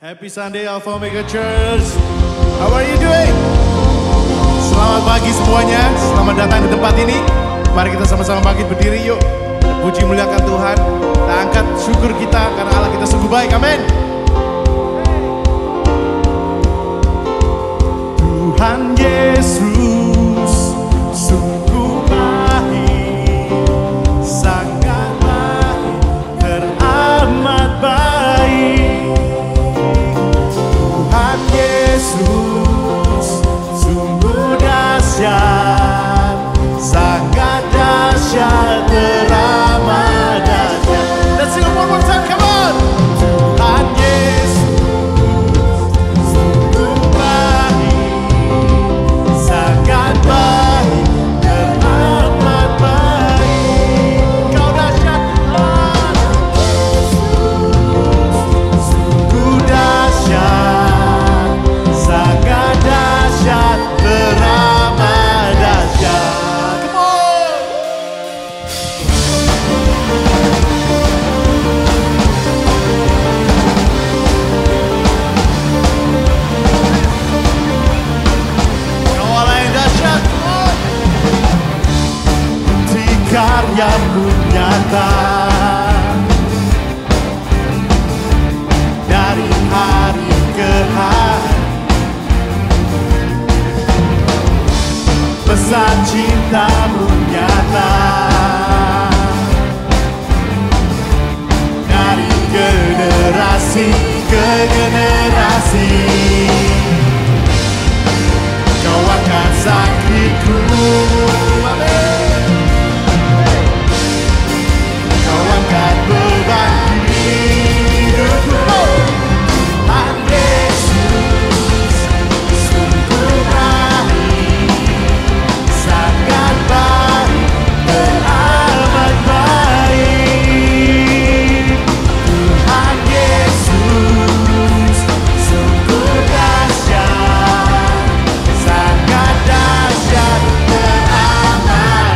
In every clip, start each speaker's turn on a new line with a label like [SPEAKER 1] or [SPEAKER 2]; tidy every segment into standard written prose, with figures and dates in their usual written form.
[SPEAKER 1] Happy Sunday Alpha Omega Church. How are you doing? Selamat pagi semuanya. Selamat datang di tempat ini. Mari kita sama-sama bangkit berdiri yuk. Puji muliakan Tuhan. Kita angkat syukur kita karena Allah kita sungguh baik. Amin. Tuhan Yesus sungguh baik, sangat baik, teramat baik. Tuhan Yesus sungguh dahsyat, sangat dahsyat, teramat dahsyat. Let's sing it one more time, come on. Tuhan Yesus sungguh baik, sangat baik, teramat baik. Kau dahsyat Tuhan, sungguh dahsyat, sangat dahsyat, teramat dahsyat. Come on. Kau Allah yang dahsyat, come on. Bukti karyamu nyata dari hari ke hari. Pesan cintamu nyata dari generasi ke generasi. Kau angkat sakitku, amin. Kau angkat beban hidupku. Tuhan Yesus sungguh baik, sangat baik, teramat baik. Tuhan Yesus sungguh dahsyat, sangat dahsyat, teramat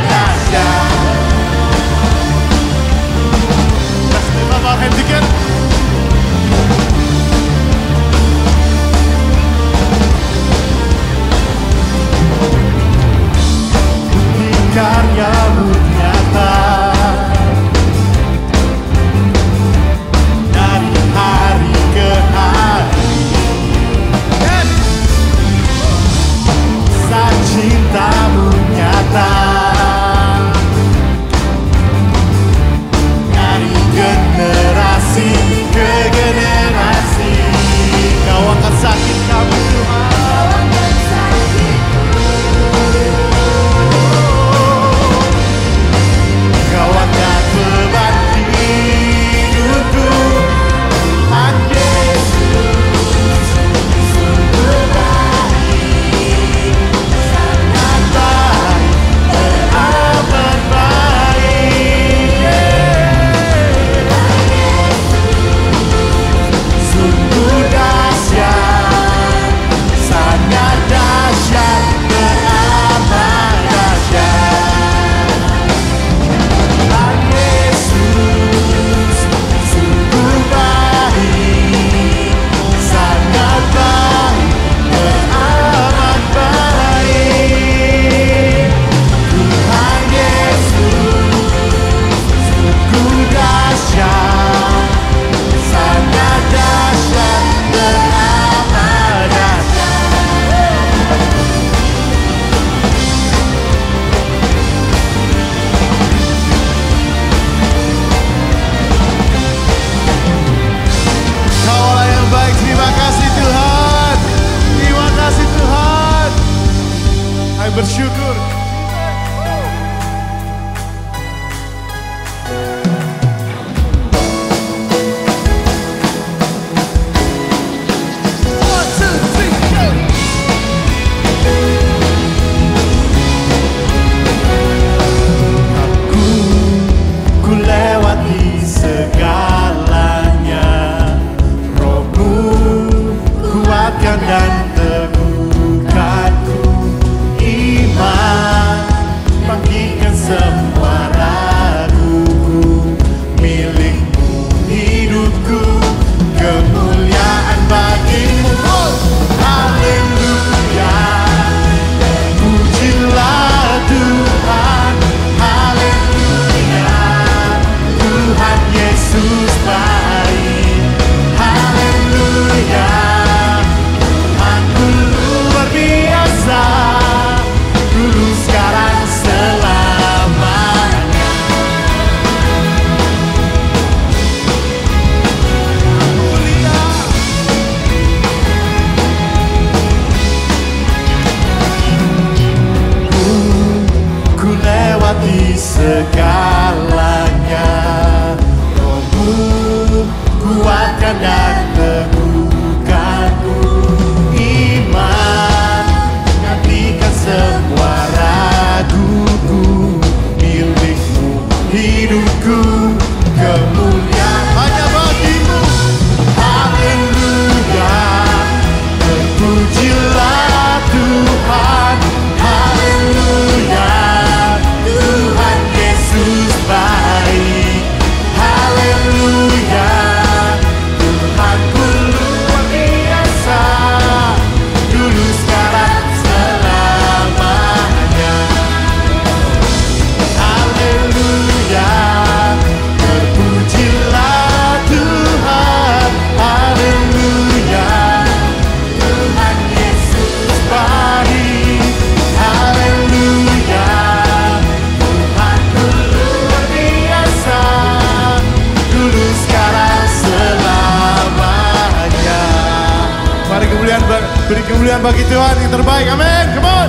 [SPEAKER 1] beri kemuliaan bagi Tuhan yang terbaik. Amin. Come on.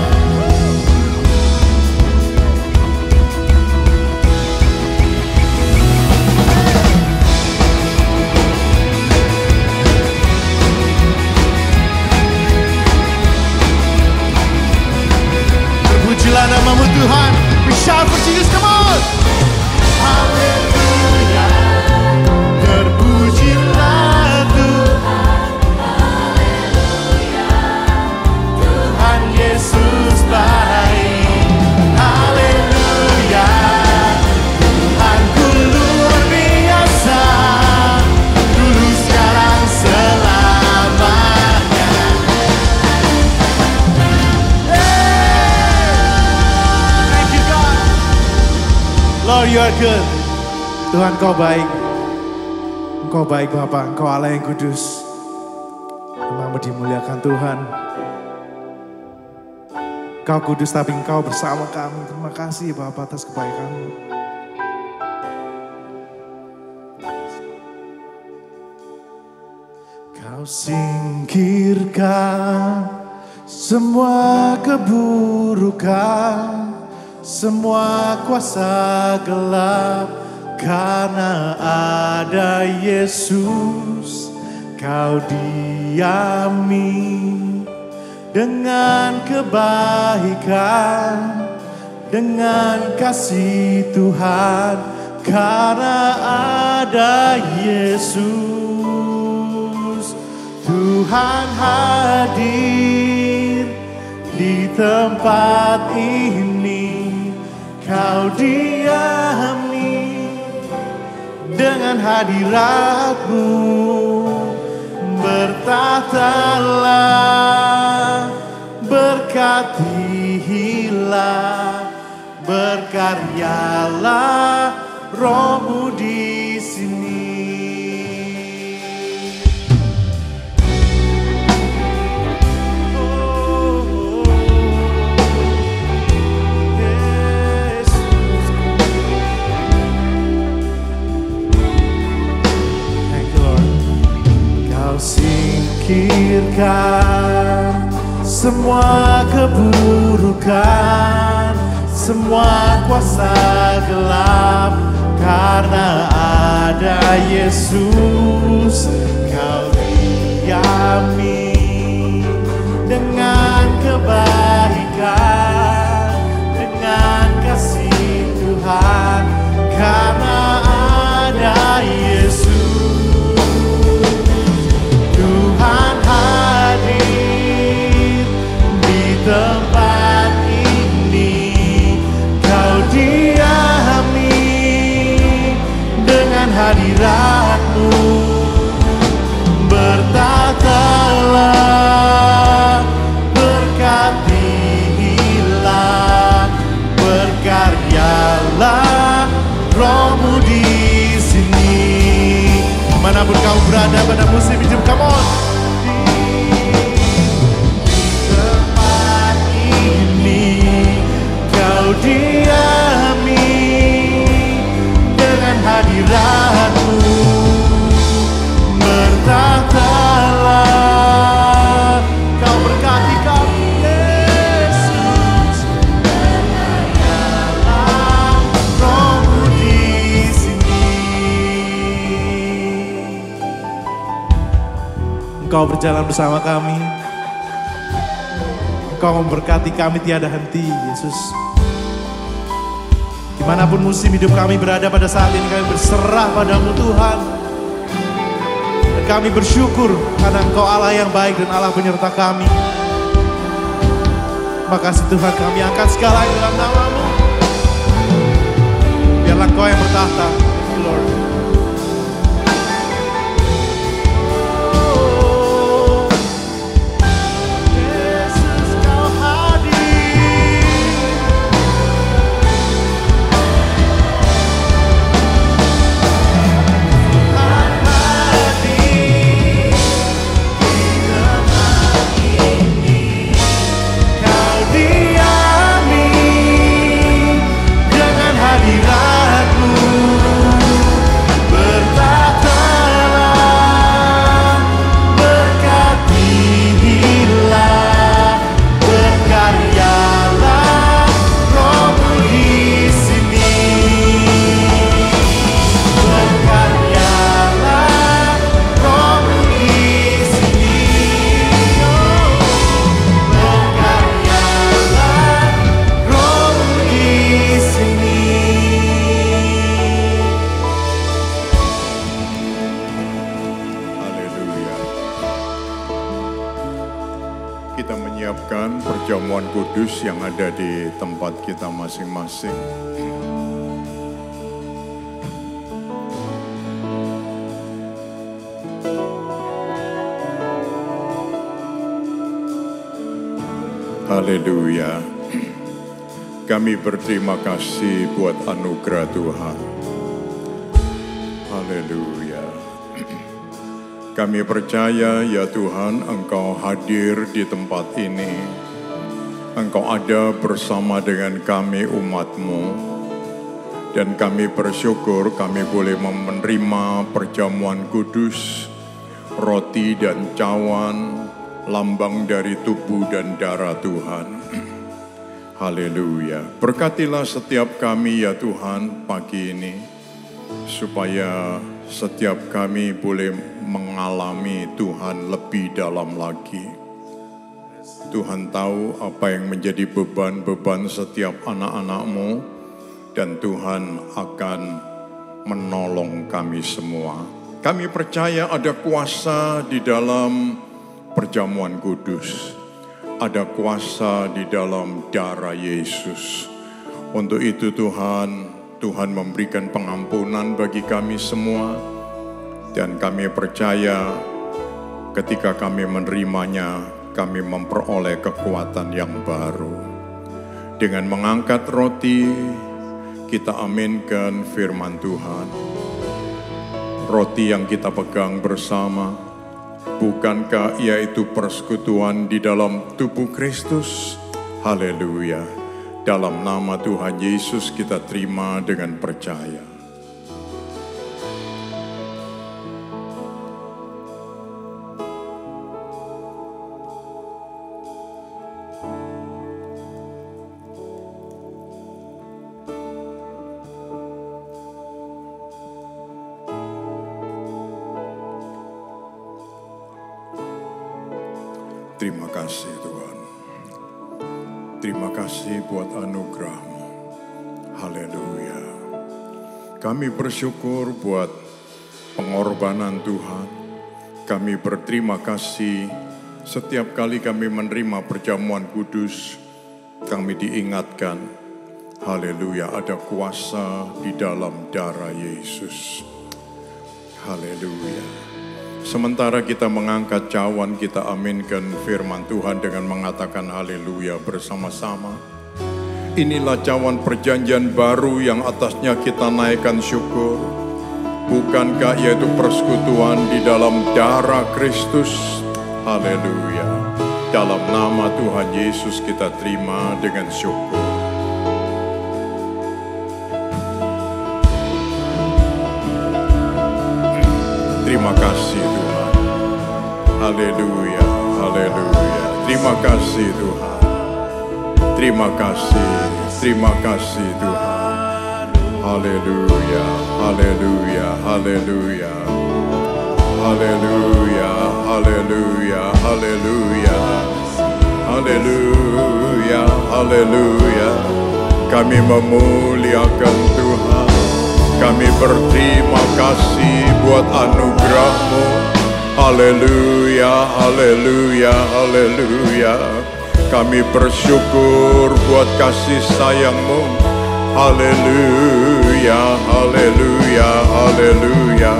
[SPEAKER 1] Terpujilah namamu Tuhan. We shout for Jesus. Come on. Haleluya. Terpujilah Tuhan. Haleluya. Tuhan Yesus baik. Haleluya. Tuhanku luar biasa. Dulu sekarang selamanya. Thank you God. Lord, you are good. Tuhan, Kau baik. Engkau baik Bapa, Engkau Allah yang kudus. Namamu dimuliakan Tuhan. Engkau kudus tapi Engkau bersama kami. Terima kasih Bapa atas kebaikan-Mu. Kau singkirkan semua keburukan, semua kuasa gelap, karena ada Yesus. Kau diami dengan kebaikan, dengan kasih Tuhan, karena ada Yesus. Tuhan hadir di tempat ini, Kau diami dengan hadirat-Mu. Bertahtalah, berkatilah, berkaryalah Roh-Mu di sini. Singkirkan semua keburukan, semua kuasa gelap, karena ada Yesus. Kau diami dengan kebaikan, dengan kasih Tuhan, karena ada Yesus. Tuhan hadir di tempat ini, Kau diami dengan hadirat-Mu. Bertahtalah, berkatilah, berkaryalah Roh-Mu di sini. Manapun kau berada pada musim hidup, come on. Di tempat ini Kau diami dengan hadirat-Mu. Bertahtalah, Kau berkati kami Yesus. Berkaryalah Roh-Mu di sini. Engkau berjalan bersama kami. Engkau memberkati kami tiada henti, Yesus. Dimanapun musim hidup kami berada pada saat ini, kami berserah padamu Tuhan. Dan kami bersyukur karena Engkau Allah yang baik dan Allah penyerta kami. Terima kasih Tuhan, kami angkat segalanya dalam nama-Mu. Biarlah Engkau yang bertahta, Lord. Hadirat-Mu
[SPEAKER 2] menyiapkan perjamuan kudus yang ada di tempat kita masing-masing. Haleluya. Kami berterima kasih buat anugerah Tuhan. Haleluya. Kami percaya ya Tuhan, Engkau hadir di tempat ini. Engkau ada bersama dengan kami umat-Mu. Dan kami bersyukur kami boleh menerima perjamuan kudus, roti dan cawan, lambang dari tubuh dan darah Tuhan. Haleluya. Berkatilah setiap kami ya Tuhan pagi ini, supaya setiap kami boleh mengalami Tuhan lebih dalam lagi. Tuhan tahu apa yang menjadi beban-beban setiap anak-anak-Mu, dan Tuhan akan menolong kami semua. Kami percaya ada kuasa di dalam perjamuan kudus. Ada kuasa di dalam darah Yesus. Untuk itu Tuhan memberikan pengampunan bagi kami semua. Dan kami percaya ketika kami menerimanya, kami memperoleh kekuatan yang baru. Dengan mengangkat roti, kita aminkan firman Tuhan. Roti yang kita pegang bersama, bukankah ia itu persekutuan di dalam tubuh Kristus? Haleluya. Dalam nama Tuhan Yesus kita terima dengan percaya. Terima kasih Tuhan. Terima kasih buat anugerah-Mu. Haleluya. Kami bersyukur buat pengorbanan Tuhan. Kami berterima kasih setiap kali kami menerima perjamuan kudus, kami diingatkan, haleluya, ada kuasa di dalam darah Yesus. Haleluya. Sementara kita mengangkat cawan, kita aminkan firman Tuhan dengan mengatakan haleluya bersama-sama. Inilah cawan perjanjian baru yang atasnya kita naikkan syukur. Bukankah yaitu persekutuan di dalam darah Kristus? Haleluya. Dalam nama Tuhan Yesus kita terima dengan syukur. Terima kasih Tuhan. Haleluya, haleluya. Terima kasih Tuhan. Terima kasih Tuhan. Haleluya, haleluya, haleluya. Haleluya, haleluya, haleluya. Haleluya, haleluya. Kami memuliakan Tuhan. Kami berterima kasih buat anugerah-Mu. Haleluya, haleluya, haleluya. Kami bersyukur buat kasih sayang-Mu. Haleluya, haleluya, haleluya.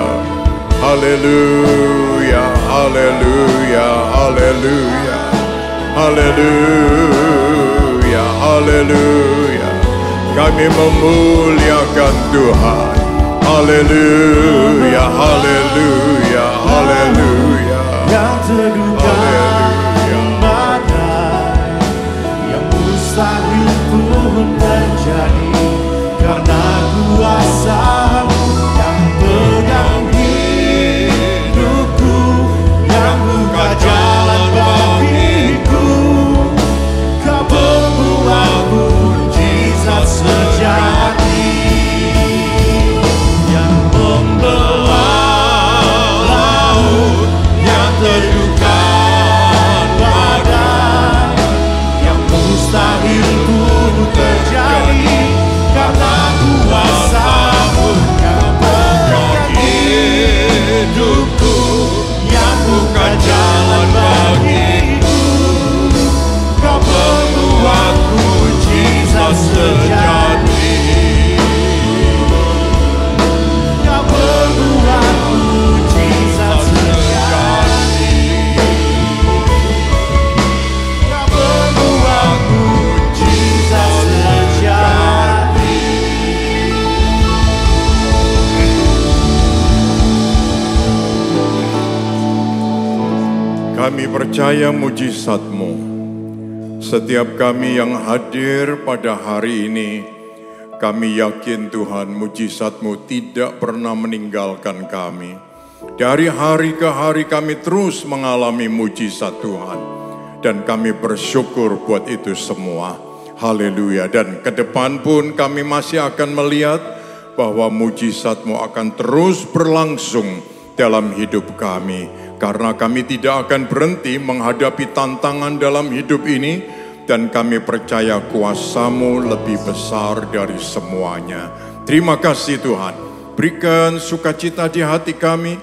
[SPEAKER 2] Haleluya, haleluya, haleluya. Haleluya, haleluya. Kami memuliakan Tuhan. Haleluya, haleluya, haleluya.
[SPEAKER 1] Yang terduga badai, yang mustahil pun terjadi, karena kuasa-Mu yang pegang hidupku, yang buka jalan bagiku. Kau membuat mujizat sejati, yang membelah laut yang terluka.
[SPEAKER 2] Kami percaya mujizat-Mu. Setiap kami yang hadir pada hari ini, kami yakin Tuhan mujizat-Mu tidak pernah meninggalkan kami. Dari hari ke hari kami terus mengalami mujizat Tuhan. Dan kami bersyukur buat itu semua. Haleluya. Dan ke depan pun kami masih akan melihat bahwa mujizat-Mu akan terus berlangsung dalam hidup kami. Karena kami tidak akan berhenti menghadapi tantangan dalam hidup ini. Dan kami percaya kuasa-Mu lebih besar dari semuanya. Terima kasih Tuhan. Berikan sukacita di hati kami.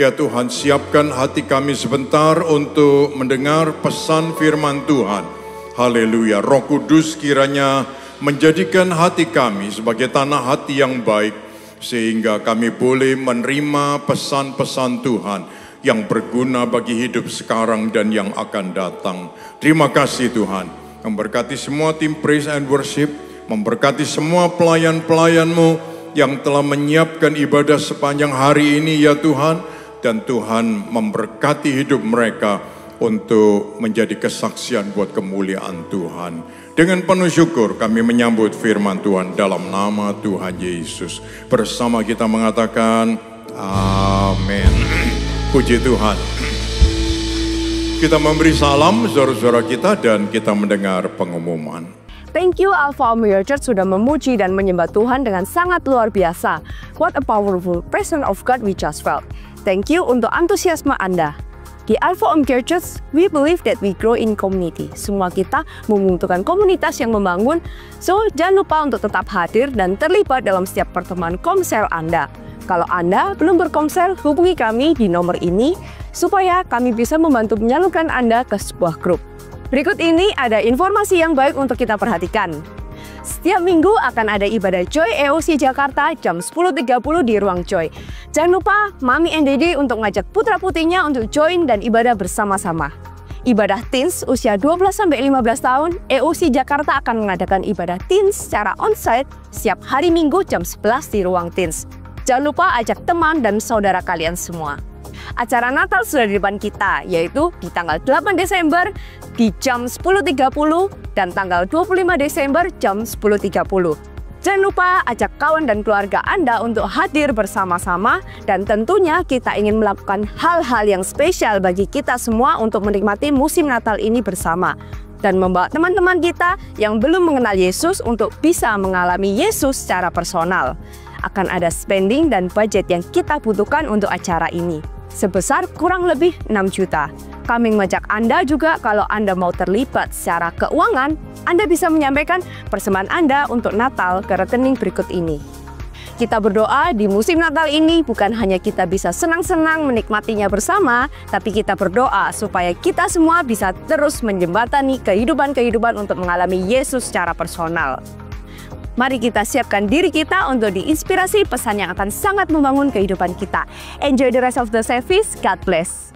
[SPEAKER 2] Ya Tuhan, siapkan hati kami sebentar untuk mendengar pesan firman Tuhan. Haleluya. Roh Kudus kiranya menjadikan hati kami sebagai tanah hati yang baik. Sehingga kami boleh menerima pesan-pesan Tuhan yang berguna bagi hidup sekarang dan yang akan datang. Terima kasih Tuhan. Memberkati semua tim praise and worship. Memberkati semua pelayan-pelayan-Mu yang telah menyiapkan ibadah sepanjang hari ini ya Tuhan. Dan Tuhan memberkati hidup mereka untuk menjadi kesaksian buat kemuliaan Tuhan. Dengan penuh syukur kami menyambut firman Tuhan dalam nama Tuhan Yesus. Bersama kita mengatakan amin. Puji Tuhan. Kita memberi salam saudara-saudara kita dan kita mendengar pengumuman.
[SPEAKER 3] Thank you Alpha Omega Church sudah memuji dan menyembah Tuhan dengan sangat luar biasa. What a powerful presence of God we just felt. Thank you untuk antusiasme Anda. Di Alpha Omega Church, we believe that we grow in community. Semua kita membutuhkan komunitas yang membangun. So, jangan lupa untuk tetap hadir dan terlibat dalam setiap pertemuan komsel Anda. Kalau Anda belum berkomsel, hubungi kami di nomor ini supaya kami bisa membantu menyalurkan Anda ke sebuah grup. Berikut ini ada informasi yang baik untuk kita perhatikan. Setiap minggu akan ada ibadah Joy EOC Jakarta jam 10.30 di Ruang Joy. Jangan lupa Mami and Daddy untuk ngajak putra-putrinya untuk join dan ibadah bersama-sama. Ibadah teens usia 12-15 tahun, EOC Jakarta akan mengadakan ibadah teens secara onsite setiap hari Minggu jam 11 di Ruang Teens. Jangan lupa ajak teman dan saudara kalian semua. Acara Natal sudah di depan kita, yaitu di tanggal 8 Desember di jam 10.30 dan tanggal 25 Desember jam 10.30. Jangan lupa ajak kawan dan keluarga Anda untuk hadir bersama-sama dan tentunya kita ingin melakukan hal-hal yang spesial bagi kita semua untuk menikmati musim Natal ini bersama dan membawa teman-teman kita yang belum mengenal Yesus untuk bisa mengalami Yesus secara personal. Akan ada spending dan budget yang kita butuhkan untuk acara ini, sebesar kurang lebih 6 juta. Kami mengajak Anda juga kalau Anda mau terlibat secara keuangan, Anda bisa menyampaikan persembahan Anda untuk Natal ke rekening berikut ini. Kita berdoa di musim Natal ini bukan hanya kita bisa senang-senang menikmatinya bersama, tapi kita berdoa supaya kita semua bisa terus menjembatani kehidupan-kehidupan untuk mengalami Yesus secara personal. Mari kita siapkan diri kita untuk diinspirasi pesan yang akan sangat membangun kehidupan kita. Enjoy the rest of the service. God bless.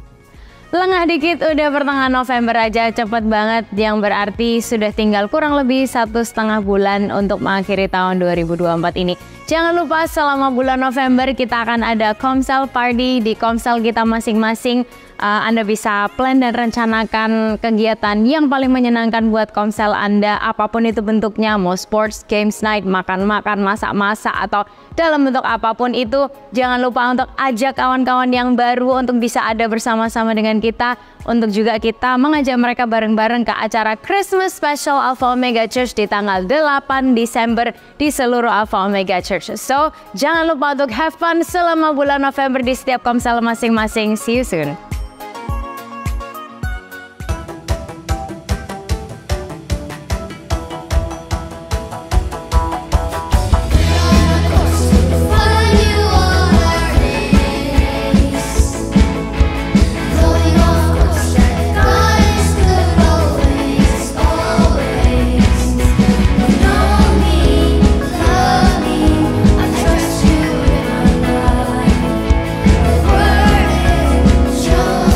[SPEAKER 4] Lengah dikit udah pertengahan November aja, cepet banget, yang berarti sudah tinggal kurang lebih 1,5 bulan untuk mengakhiri tahun 2024 ini. Jangan lupa selama bulan November kita akan ada Komsel Party di Komsel kita masing-masing. Anda bisa plan dan rencanakan kegiatan yang paling menyenangkan buat Komsel Anda, apapun itu bentuknya, mau sports, games night, makan-makan, masak-masak, atau dalam bentuk apapun itu. Jangan lupa untuk ajak kawan-kawan yang baru untuk bisa ada bersama-sama dengan kita, untuk juga kita mengajak mereka bareng-bareng ke acara Christmas Special Alpha Omega Church di tanggal 8 Desember di seluruh Alpha Omega Church. So, jangan lupa untuk have fun selama bulan November di setiap Komsel masing-masing. See you soon.
[SPEAKER 5] Joy.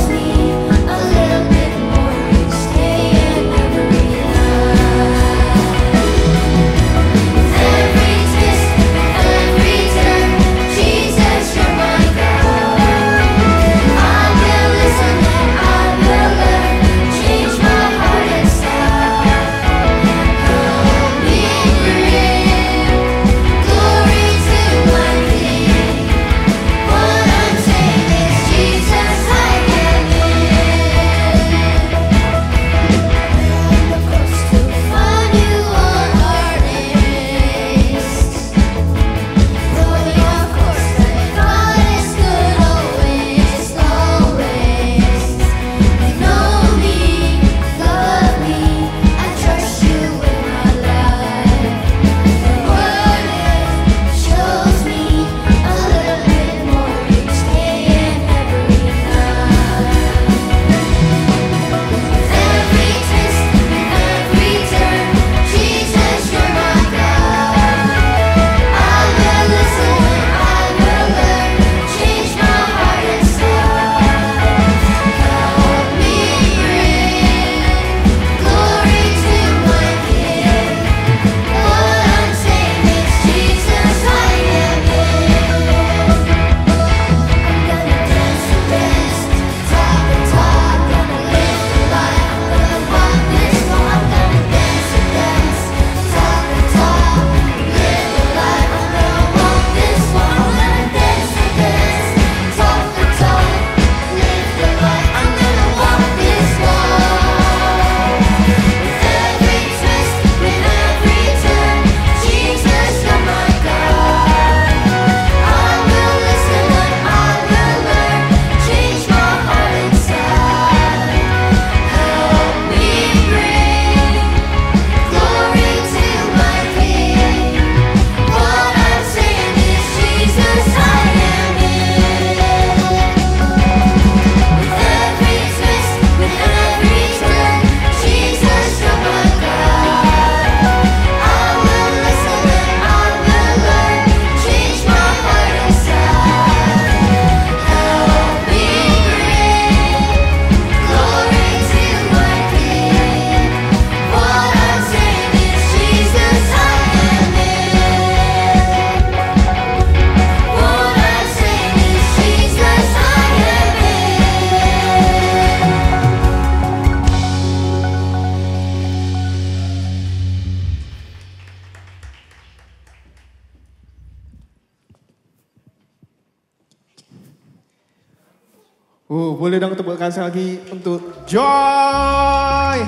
[SPEAKER 5] Boleh dong tepuk tangan lagi untuk Joy.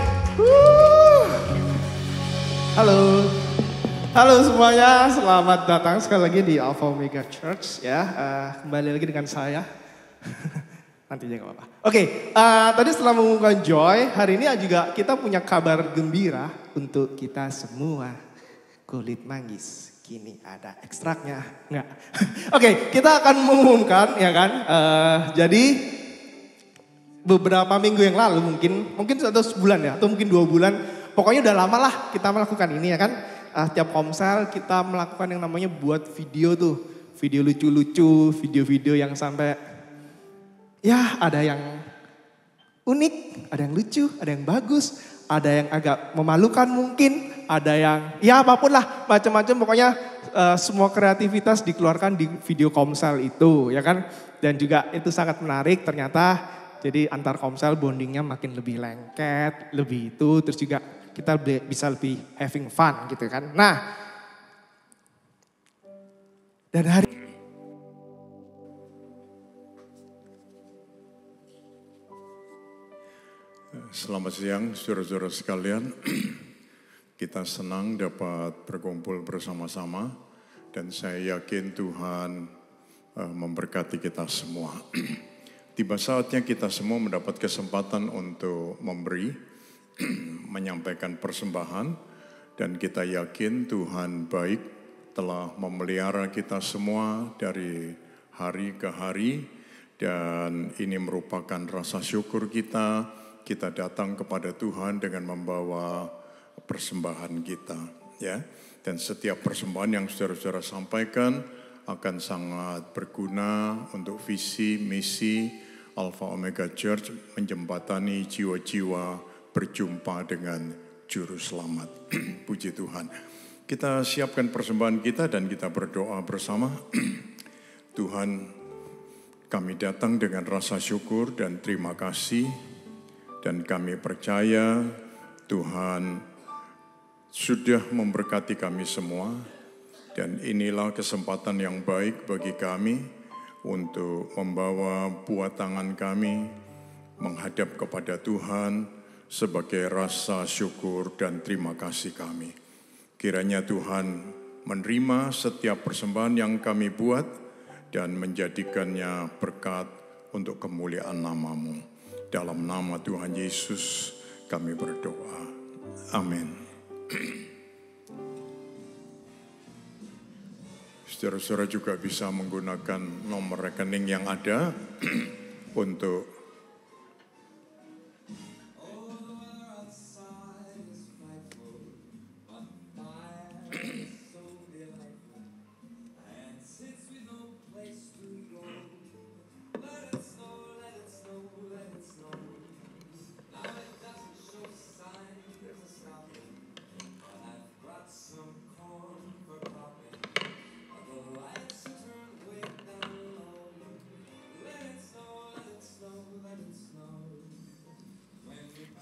[SPEAKER 5] Halo. Halo semuanya, selamat datang sekali lagi di Alpha Omega Church ya. Kembali lagi dengan saya. Nantinya gak apa-apa. Oke, tadi setelah mengumumkan Joy, hari ini juga kita punya kabar gembira untuk kita semua. Kulit manggis, kini ada ekstraknya. Enggak. Oke, kita akan mengumumkan ya kan. Jadi beberapa minggu yang lalu mungkin atau sebulan ya, atau mungkin 2 bulan. Pokoknya udah lama lah kita melakukan ini ya kan. Tiap komsel kita melakukan yang namanya buat video tuh. Video lucu-lucu, video-video yang sampai ya ada yang unik, ada yang lucu, ada yang bagus, ada yang agak memalukan mungkin, ada yang ya apapun lah macam-macam pokoknya semua kreativitas dikeluarkan di video komsel itu ya kan. Dan juga itu sangat menarik ternyata. Jadi antar komsel bondingnya makin lebih lengket, lebih itu, terus juga kita bisa lebih having fun gitu kan. Nah, dan hari
[SPEAKER 2] Selamat siang saudara-saudara sekalian. Kita senang dapat berkumpul bersama-sama dan saya yakin Tuhan memberkati kita semua. Tiba saatnya kita semua mendapat kesempatan untuk memberi, menyampaikan persembahan, dan kita yakin Tuhan baik telah memelihara kita semua dari hari ke hari, dan ini merupakan rasa syukur kita datang kepada Tuhan dengan membawa persembahan kita, ya. Dan setiap persembahan yang saudara-saudara sampaikan akan sangat berguna untuk visi, misi Alpha Omega Church menjembatani jiwa-jiwa berjumpa dengan Juru Selamat. Puji Tuhan. Kita siapkan persembahan kita dan kita berdoa bersama. Tuhan, kami datang dengan rasa syukur dan terima kasih. Dan kami percaya Tuhan sudah memberkati kami semua. Dan inilah kesempatan yang baik bagi kami untuk membawa buah tangan kami menghadap kepada Tuhan sebagai rasa syukur dan terima kasih kami. Kiranya Tuhan menerima setiap persembahan yang kami buat dan menjadikannya berkat untuk kemuliaan nama-Mu. Dalam nama Tuhan Yesus kami berdoa. Amin. Saudara-saudara juga bisa menggunakan nomor rekening yang ada untuk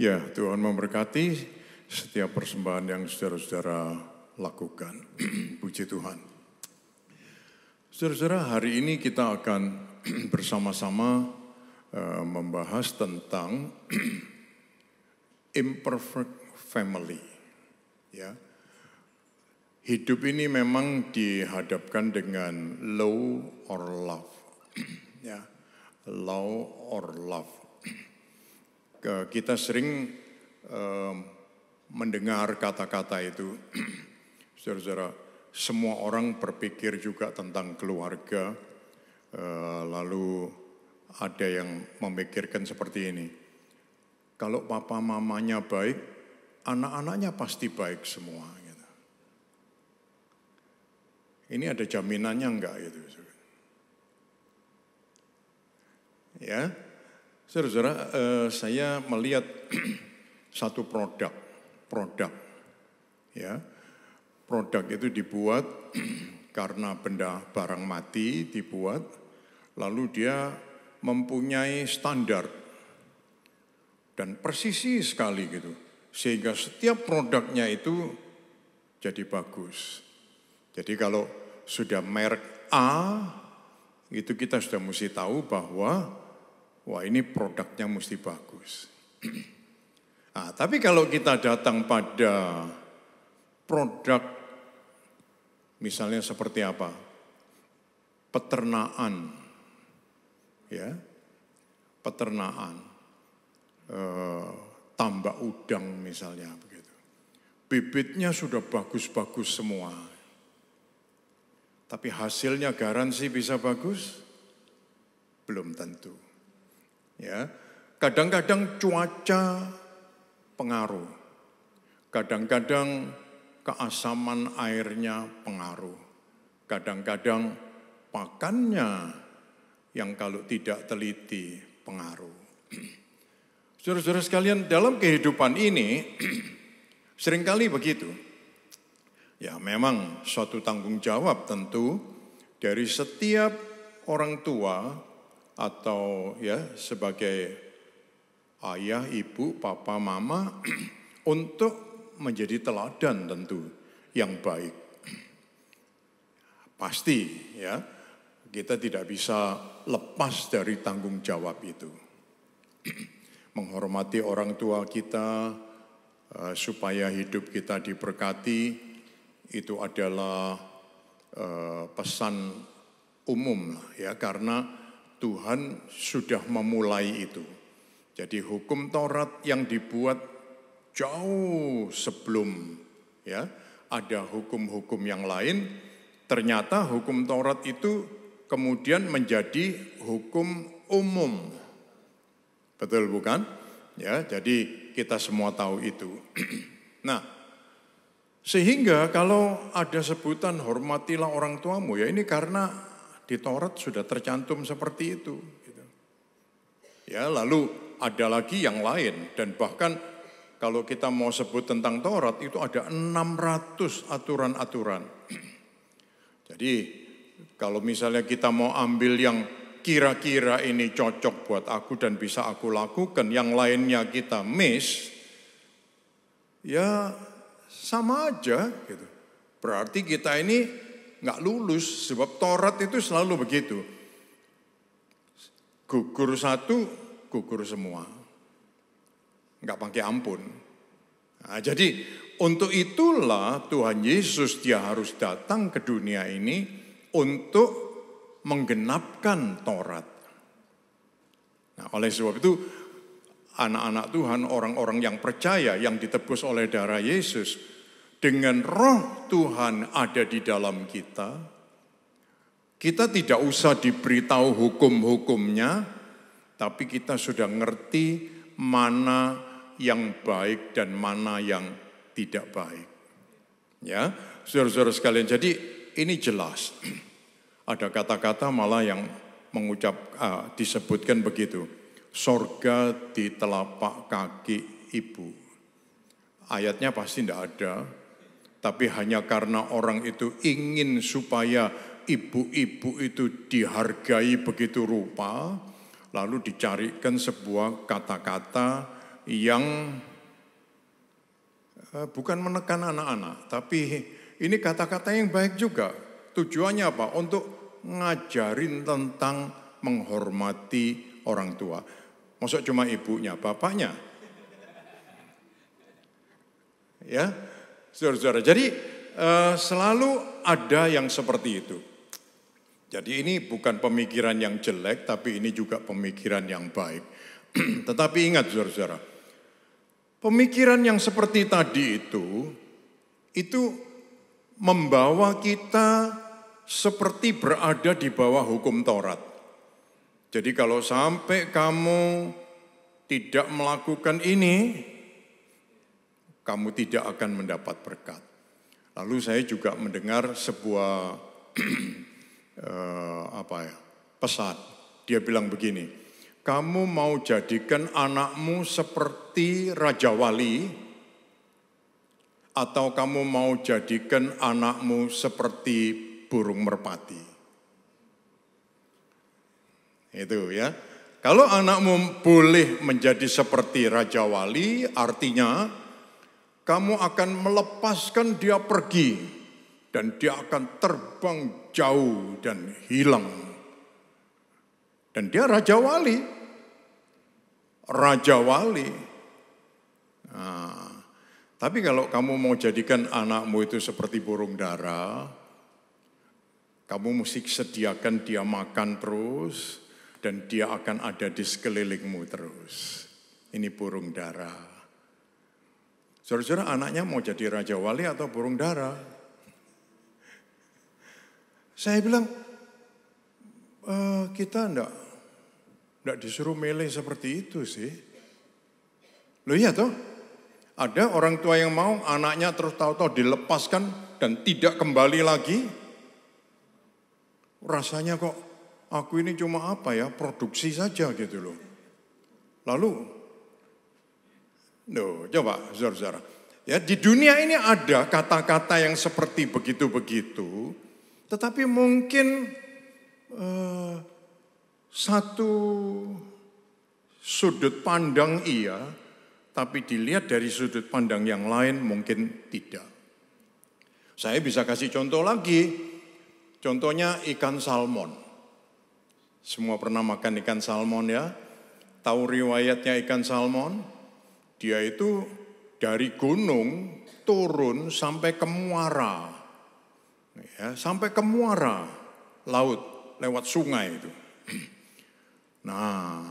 [SPEAKER 2] ya, Tuhan memberkati setiap persembahan yang saudara-saudara lakukan. Puji Tuhan. Saudara-saudara, hari ini kita akan bersama-sama membahas tentang imperfect family. Ya. Hidup ini memang dihadapkan dengan law or love. Ya. Law or love. Kita sering mendengar kata-kata itu, saudara-saudara, semua orang berpikir juga tentang keluarga, lalu ada yang memikirkan seperti ini, kalau papa mamanya baik, anak-anaknya pasti baik semua. Gitu. Ini ada jaminannya enggak gitu? Ya. Saudara-saudara, saya melihat satu produk, ya, produk itu dibuat karena barang mati dibuat, lalu dia mempunyai standar dan presisi sekali gitu, sehingga setiap produknya itu jadi bagus. Jadi kalau sudah merek A, itu kita sudah mesti tahu bahwa wah ini produknya mesti bagus. Nah, tapi kalau kita datang pada produk misalnya seperti apa? Peternakan, ya, peternakan, tambak udang misalnya begitu. Bibitnya sudah bagus-bagus semua. Tapi hasilnya garansi bisa bagus? Belum tentu. Ya, kadang-kadang cuaca pengaruh. Kadang-kadang keasaman airnya pengaruh. Kadang-kadang pakannya yang kalau tidak teliti pengaruh. Saudara-saudara sekalian, dalam kehidupan ini seringkali begitu. Ya memang suatu tanggung jawab tentu dari setiap orang tua atau ya sebagai ayah, ibu, papa, mama untuk menjadi teladan tentu yang baik. Pasti ya kita tidak bisa lepas dari tanggung jawab itu. Menghormati orang tua kita supaya hidup kita diberkati. Itu adalah pesan umum lah ya, karena Tuhan sudah memulai itu. Jadi hukum Taurat yang dibuat jauh sebelum ya ada hukum-hukum yang lain, ternyata hukum Taurat itu kemudian menjadi hukum umum. Betul bukan? Ya, jadi kita semua tahu itu. Nah, sehingga kalau ada sebutan hormatilah orang tuamu, ya ini karena di Taurat sudah tercantum seperti itu. Gitu. Ya, lalu ada lagi yang lain dan bahkan kalau kita mau sebut tentang Taurat itu ada 600 aturan-aturan. Jadi kalau misalnya kita mau ambil yang kira-kira ini cocok buat aku dan bisa aku lakukan, yang lainnya kita miss, ya sama aja gitu. Berarti kita ini nggak lulus, sebab Taurat itu selalu begitu. Gugur satu, gugur semua. Nggak pakai ampun. Nah, jadi untuk itulah Tuhan Yesus dia harus datang ke dunia ini untuk menggenapkan Taurat. Nah, oleh sebab itu anak-anak Tuhan, orang-orang yang percaya, yang ditebus oleh darah Yesus, dengan roh Tuhan ada di dalam kita, kita tidak usah diberitahu hukum-hukumnya, tapi kita sudah ngerti mana yang baik dan mana yang tidak baik. Ya, saudara-saudara sekalian, jadi ini jelas. Ada kata-kata malah yang disebutkan begitu. Sorga di telapak kaki ibu. Ayatnya pasti tidak ada, tapi hanya karena orang itu ingin supaya ibu-ibu itu dihargai begitu rupa, lalu dicarikan sebuah kata-kata yang bukan menekan anak-anak, tapi ini kata-kata yang baik juga. Tujuannya apa? Untuk ngajarin tentang menghormati orang tua. Maksud cuma ibunya, bapaknya. Ya, saudara-saudara. Jadi selalu ada yang seperti itu. Jadi ini bukan pemikiran yang jelek, tapi ini juga pemikiran yang baik. Tetapi ingat saudara-saudara, pemikiran yang seperti tadi itu membawa kita seperti berada di bawah hukum Taurat. Jadi kalau sampai kamu tidak melakukan ini, kamu tidak akan mendapat berkat. Lalu saya juga mendengar sebuah pesan. Dia bilang begini, kamu mau jadikan anakmu seperti Raja Wali, atau kamu mau jadikan anakmu seperti burung merpati? Itu ya. Kalau anakmu boleh menjadi seperti Raja Wali, artinya kamu akan melepaskan dia pergi dan dia akan terbang jauh dan hilang. Dan dia Raja Wali, raja wali. Nah, tapi kalau kamu mau jadikan anakmu itu seperti burung dara, kamu mesti sediakan dia makan terus, dan dia akan ada di sekelilingmu terus. Ini burung dara. Saudara-saudara, anaknya mau jadi raja wali atau burung dara? Saya bilang, kita enggak disuruh milih seperti itu sih. Loh iya toh, ada orang tua yang mau anaknya terus tahu-tahu dilepaskan dan tidak kembali lagi. Rasanya kok aku ini cuma produksi saja gitu loh. Lalu, coba saudara-saudara. Ya, di dunia ini ada kata-kata yang seperti begitu-begitu, tetapi mungkin satu sudut pandang iya, tapi dilihat dari sudut pandang yang lain mungkin tidak. Saya bisa kasih contoh lagi, contohnya ikan salmon. Semua pernah makan ikan salmon ya? Tahu riwayatnya ikan salmon? Dia itu dari gunung turun sampai ke muara. Ya, sampai ke muara laut lewat sungai itu. Nah,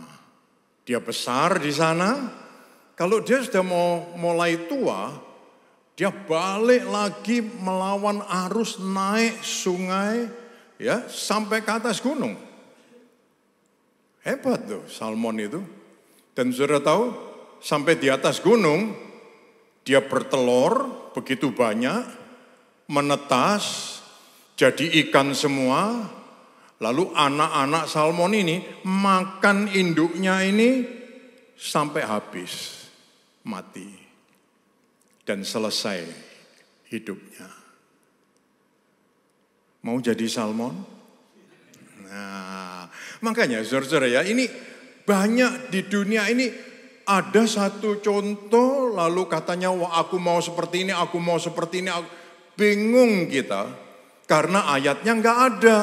[SPEAKER 2] dia besar di sana. Kalau dia sudah mau mulai tua, dia balik lagi melawan arus naik sungai ya sampai ke atas gunung. Hebat tuh salmon itu. Dan saudara tahu, sampai di atas gunung dia bertelur begitu banyak, menetas, jadi ikan semua. Lalu anak-anak salmon ini makan induknya ini sampai habis, mati. Dan selesai hidupnya. Mau jadi salmon? Nah, makanya saudara-saudara ya, ini banyak di dunia ini ada satu contoh lalu katanya wah aku mau seperti ini, aku mau seperti ini. Bingung kita karena ayatnya enggak ada.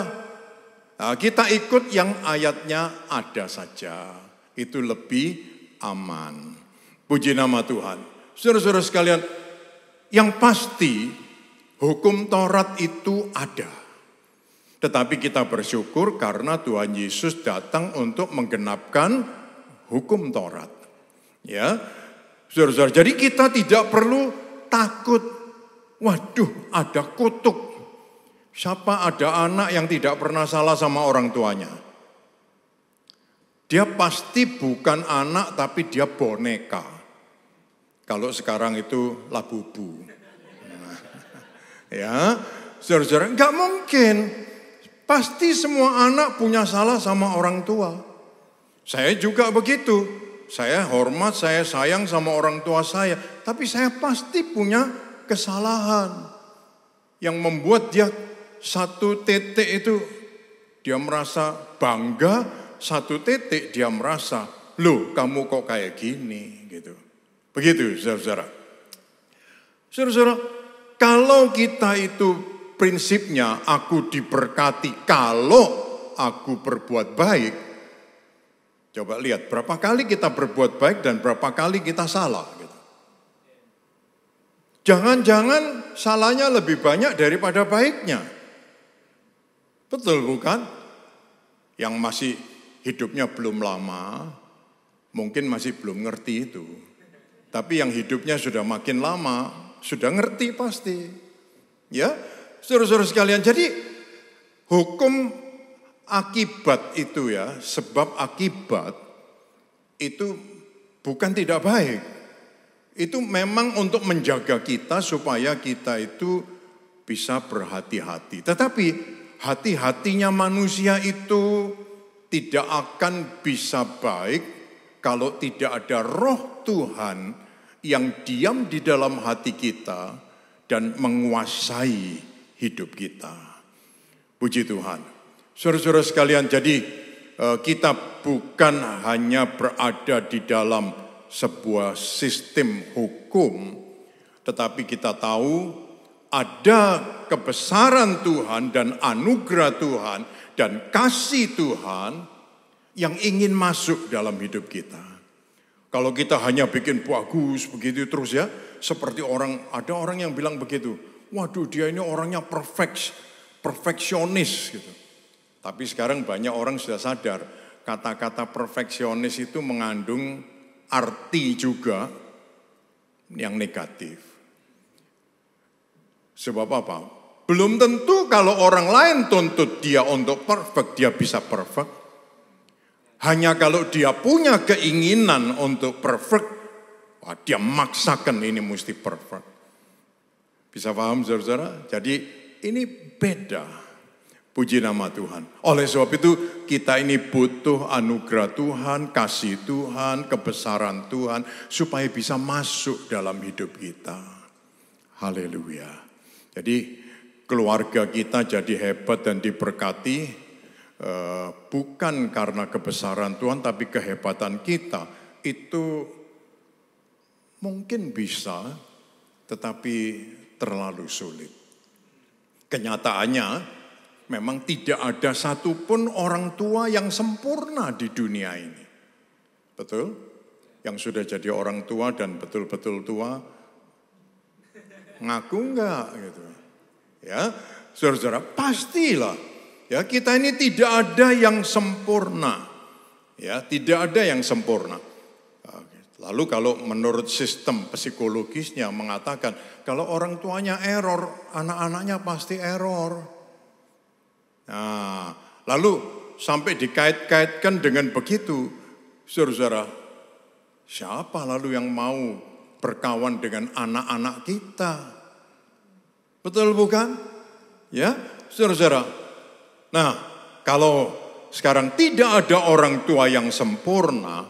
[SPEAKER 2] Nah, kita ikut yang ayatnya ada saja. Itu lebih aman. Puji nama Tuhan. Saudara-saudara sekalian, yang pasti hukum Taurat itu ada. Tetapi kita bersyukur karena Tuhan Yesus datang untuk menggenapkan hukum Taurat. Ya, saudara-saudara, jadi kita tidak perlu takut. Waduh, ada kutuk. Siapa ada anak yang tidak pernah salah sama orang tuanya? Dia pasti bukan anak tapi dia boneka. Kalau sekarang itu labubu. Nah, ya, saudara-saudara, enggak mungkin. Pasti semua anak punya salah sama orang tua. Saya juga begitu. Saya hormat, saya sayang sama orang tua saya. Tapi saya pasti punya kesalahan. Yang membuat dia satu titik itu dia merasa bangga, satu titik dia merasa, loh kamu kok kayak gini gitu. Begitu saudara-saudara. Saudara-saudara, kalau kita itu prinsipnya aku diberkati kalau aku berbuat baik. Coba lihat berapa kali kita berbuat baik dan berapa kali kita salah. Gitu. Jangan-jangan salahnya lebih banyak daripada baiknya. Betul bukan? Yang masih hidupnya belum lama, mungkin masih belum ngerti itu. Tapi yang hidupnya sudah makin lama, sudah ngerti pasti. Ya, saudara-saudara sekalian, jadi hukum akibat itu ya, sebab akibat itu bukan tidak baik. Itu memang untuk menjaga kita supaya kita itu bisa berhati-hati. Tetapi hati-hatinya manusia itu tidak akan bisa baik kalau tidak ada roh Tuhan yang diam di dalam hati kita dan menguasai hidup kita. Puji Tuhan. Saudara-saudara sekalian, jadi kita bukan hanya berada di dalam sebuah sistem hukum, tetapi kita tahu ada kebesaran Tuhan dan anugerah Tuhan dan kasih Tuhan yang ingin masuk dalam hidup kita. Kalau kita hanya bikin bagus begitu terus ya, seperti ada orang yang bilang begitu, waduh dia ini orangnya perfeksionis gitu. Tapi sekarang banyak orang sudah sadar, kata-kata perfeksionis itu mengandung arti juga yang negatif. Sebab apa? Belum tentu kalau orang lain tuntut dia untuk perfect, dia bisa perfect. Hanya kalau dia punya keinginan untuk perfect, wah, dia maksakan ini mesti perfect. Bisa paham saudara? Jadi ini beda. Puji nama Tuhan. Oleh sebab itu kita ini butuh anugerah Tuhan, kasih Tuhan, kebesaran Tuhan, supaya bisa masuk dalam hidup kita. Haleluya. Jadi keluarga kita jadi hebat dan diberkati. Bukan karena kebesaran Tuhan, tapi kehebatan kita itu mungkin bisa, tetapi terlalu sulit. Kenyataannya memang tidak ada satupun orang tua yang sempurna di dunia ini. Betul? Yang sudah jadi orang tua dan betul-betul tua, ngaku enggak gitu. Ya, saudara-saudara, pastilah. Ya, kita ini tidak ada yang sempurna. Ya, tidak ada yang sempurna. Lalu kalau menurut sistem psikologisnya mengatakan, kalau orang tuanya error, anak-anaknya pasti error. Nah, lalu sampai dikait-kaitkan dengan begitu, saudara-saudara, siapa lalu yang mau berkawan dengan anak-anak kita? Betul bukan? Ya, saudara-saudara. Nah, kalau sekarang tidak ada orang tua yang sempurna,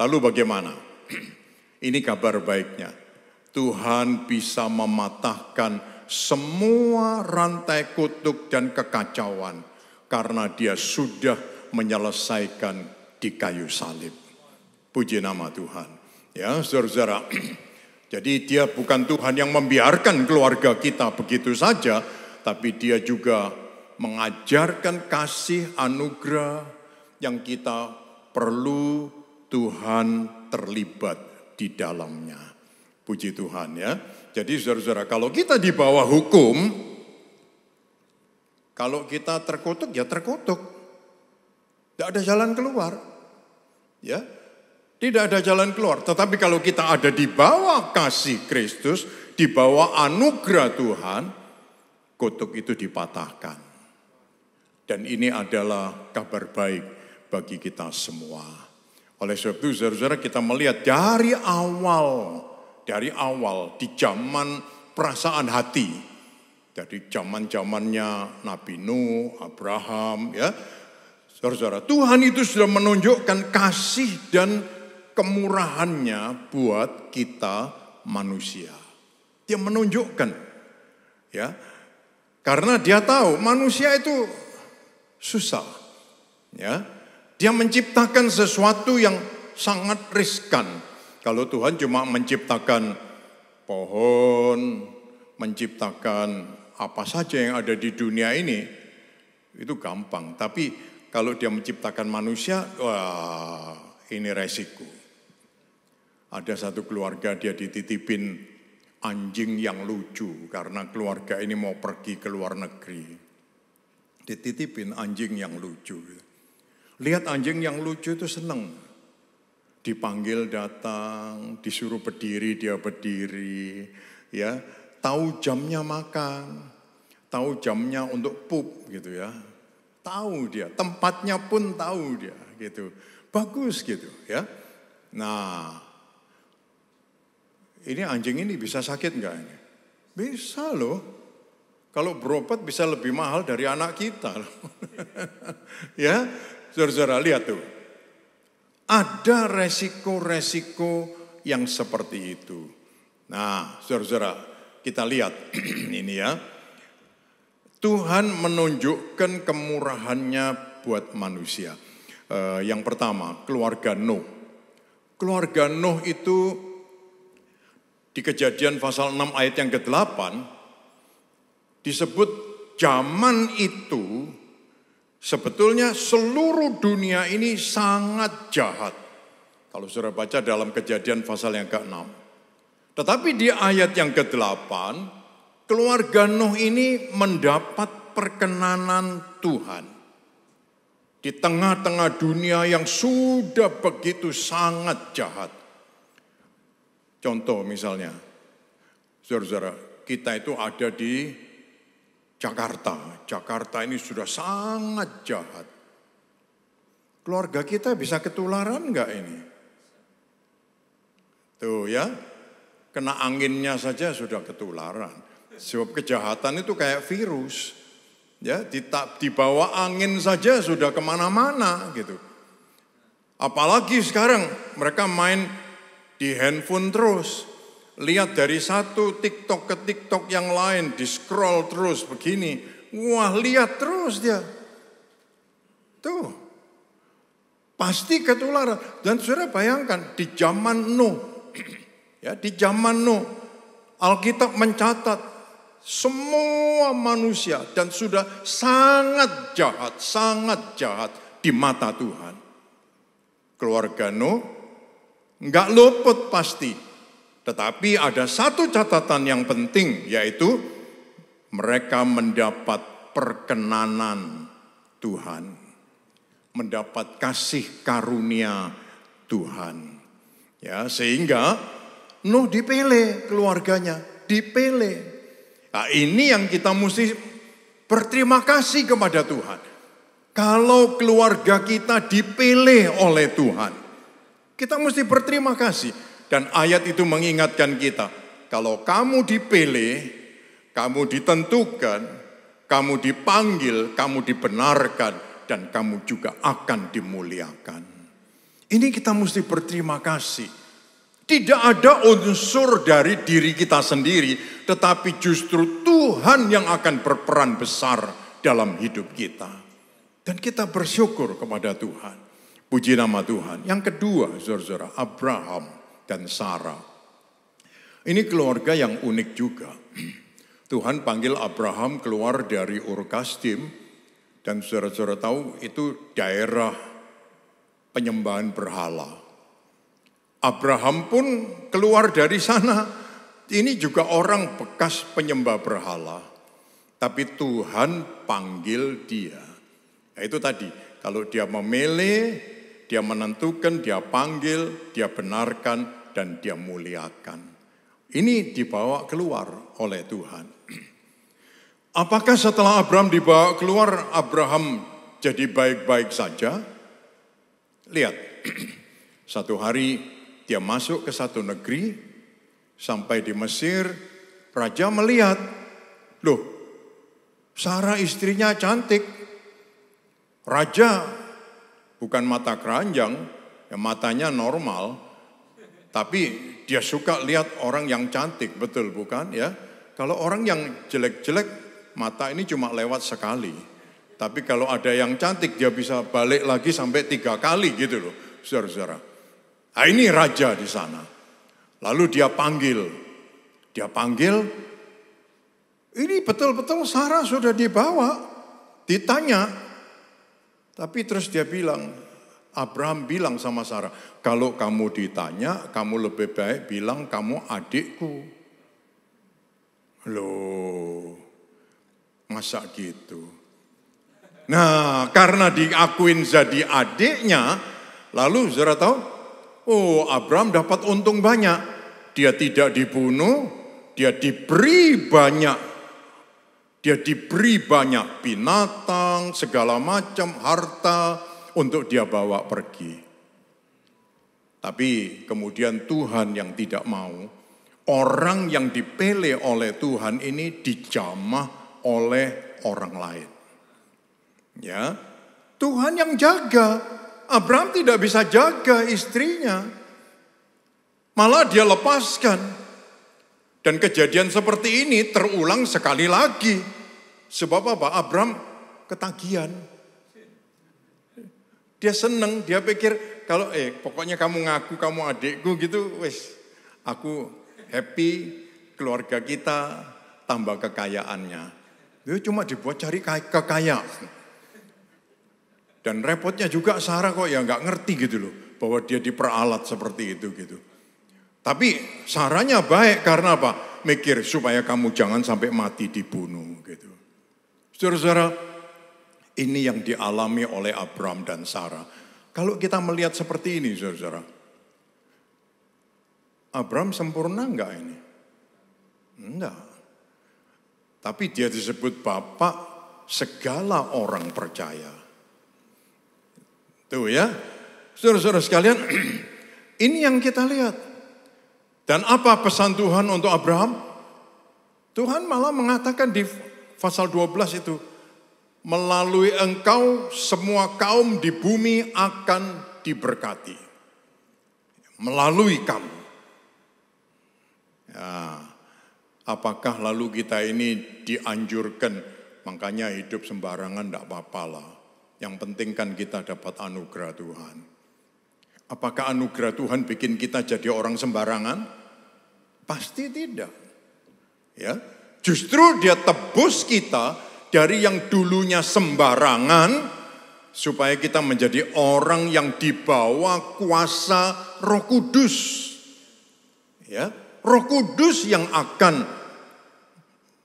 [SPEAKER 2] lalu bagaimana? Ini kabar baiknya. Tuhan bisa mematahkan semua rantai kutuk dan kekacauan karena Dia sudah menyelesaikan di kayu salib. Puji nama Tuhan. Ya, saudara-saudara. Jadi Dia bukan Tuhan yang membiarkan keluarga kita begitu saja, tapi Dia juga mengajarkan kasih anugerah yang kita perlu Tuhan terlibat di dalamnya. Puji Tuhan ya. Jadi saudara-saudara, kalau kita di bawah hukum, kalau kita terkutuk ya terkutuk. Tidak ada jalan keluar. Ya. Tidak ada jalan keluar. Tetapi kalau kita ada di bawah kasih Kristus, di bawah anugerah Tuhan, kutuk itu dipatahkan. Dan ini adalah kabar baik bagi kita semua. Oleh sebab itu saudara-saudara kita melihat dari awal di zaman perasaan hati. Dari zaman-zamannya Nabi Nuh, Abraham ya. Saudara-saudara, Tuhan itu sudah menunjukkan kasih dan kemurahannya buat kita manusia. Dia menunjukkan ya. Karena Dia tahu manusia itu susah, ya. Dia menciptakan sesuatu yang sangat riskan. Kalau Tuhan cuma menciptakan pohon, menciptakan apa saja yang ada di dunia ini, itu gampang. Tapi kalau Dia menciptakan manusia, wah, ini resiko. Ada satu keluarga dia dititipin anjing yang lucu karena keluarga ini mau pergi ke luar negeri. Dititipin anjing yang lucu. Lihat anjing yang lucu itu senang. Dipanggil datang, disuruh berdiri, dia berdiri. Ya, tahu jamnya makan, tahu jamnya untuk pup gitu ya. Tahu dia, tempatnya pun tahu dia gitu. Bagus gitu ya. Nah, ini anjing ini bisa sakit enggak ini? Bisa loh. Kalau berobat bisa lebih mahal dari anak kita. Ya, saudara-saudara lihat tuh. Ada resiko-resiko yang seperti itu. Nah, saudara-saudara, kita lihat ini ya. Tuhan menunjukkan kemurahannya buat manusia. Yang pertama, keluarga Nuh. Keluarga Nuh itu di Kejadian pasal 6 ayat yang ke-8 disebut zaman itu sebetulnya seluruh dunia ini sangat jahat. Kalau saudara baca dalam Kejadian pasal yang ke-6. Tetapi di ayat yang ke-8, keluarga Nuh ini mendapat perkenanan Tuhan. Di tengah-tengah dunia yang sudah begitu sangat jahat. Contoh misalnya, saudara-saudara, kita itu ada di Jakarta. Jakarta ini sudah sangat jahat. Keluarga kita bisa ketularan enggak ini? Tuh ya, kena anginnya saja sudah ketularan. Sebab kejahatan itu kayak virus. Ya, di bawah angin saja sudah kemana-mana gitu. Apalagi sekarang mereka main di handphone terus. Lihat dari satu TikTok ke TikTok yang lain, di scroll terus begini. Wah, lihat terus dia. Tuh, pasti ketularan. Dan saudara bayangkan di zaman Nuh, ya di zaman Nuh, Alkitab mencatat semua manusia dan sudah sangat jahat di mata Tuhan. Keluarga Nuh enggak luput pasti. Tetapi ada satu catatan yang penting, yaitu mereka mendapat perkenanan Tuhan. Mendapat kasih karunia Tuhan. Ya, sehingga Nuh dipilih keluarganya, dipilih. Nah, ini yang kita mesti berterima kasih kepada Tuhan. Kalau keluarga kita dipilih oleh Tuhan, kita mesti berterima kasih. Dan ayat itu mengingatkan kita, kalau kamu dipilih, kamu ditentukan, kamu dipanggil, kamu dibenarkan, dan kamu juga akan dimuliakan. Ini kita mesti berterima kasih. Tidak ada unsur dari diri kita sendiri, tetapi justru Tuhan yang akan berperan besar dalam hidup kita. Dan kita bersyukur kepada Tuhan. Puji nama Tuhan. Yang kedua, saudara-saudara, Abraham dan Sarah. Ini keluarga yang unik juga. Tuhan panggil Abraham keluar dari Ur Kasdim, dan saudara-saudara tahu itu daerah penyembahan berhala. Abraham pun keluar dari sana. Ini juga orang bekas penyembah berhala. Tapi Tuhan panggil dia. Nah, itu tadi, kalau dia memilih, dia menentukan, dia panggil, dia benarkan, dan dia muliakan. Ini dibawa keluar oleh Tuhan. Apakah setelah Abraham dibawa keluar, Abraham jadi baik-baik saja? Lihat, satu hari dia masuk ke satu negeri, sampai di Mesir, raja melihat, loh, Sarah istrinya cantik. Raja bukan mata keranjang, ya matanya normal, tapi dia suka lihat orang yang cantik, betul bukan ya? Kalau orang yang jelek-jelek, mata ini cuma lewat sekali. Tapi kalau ada yang cantik, dia bisa balik lagi sampai 3 kali gitu loh, saudara-saudara. Nah, ini raja di sana. Lalu dia panggil, ini betul-betul Sarah sudah dibawa, ditanya. Tapi terus dia bilang, Abraham bilang sama Sarah, kalau kamu ditanya, kamu lebih baik bilang kamu adikku. Loh, masa gitu? Nah, karena diakuin jadi adiknya, lalu saudara tahu, oh Abraham dapat untung banyak. Dia tidak dibunuh, dia diberi banyak binatang, segala macam harta, untuk dia bawa pergi. Tapi kemudian Tuhan yang tidak mau, orang yang dipilih oleh Tuhan ini dijamah oleh orang lain. Ya, Tuhan yang jaga. Abraham tidak bisa jaga istrinya. Malah dia lepaskan. Dan kejadian seperti ini terulang sekali lagi. Sebab apa? Abraham ketagihan. Dia seneng, dia pikir kalau pokoknya kamu ngaku kamu adikku gitu, wes aku happy, keluarga kita tambah kekayaannya. Dia cuma dibuat cari kekayaan. Dan repotnya juga Sarah kok ya nggak ngerti gitu loh. bahwa dia diperalat seperti itu gitu. Tapi sarannya baik karena apa? Mikir supaya kamu jangan sampai mati dibunuh gitu. Saudara-saudara, ini yang dialami oleh Abraham dan Sarah. Kalau kita melihat seperti ini, saudara-saudara, Abraham sempurna enggak ini? Enggak. Tapi dia disebut bapak segala orang percaya. Tuh ya, saudara-saudara sekalian, ini yang kita lihat. Dan apa pesan Tuhan untuk Abraham? Tuhan malah mengatakan di pasal 12 itu, melalui engkau semua kaum di bumi akan diberkati. Melalui kamu. Ya, apakah lalu kita ini dianjurkan, makanya hidup sembarangan enggak apa-apa lah. Yang penting kan kita dapat anugerah Tuhan. Apakah anugerah Tuhan bikin kita jadi orang sembarangan? Pasti tidak. Ya, justru dia tebus kita dari yang dulunya sembarangan supaya kita menjadi orang yang dibawa kuasa Roh Kudus. Ya, Roh Kudus yang akan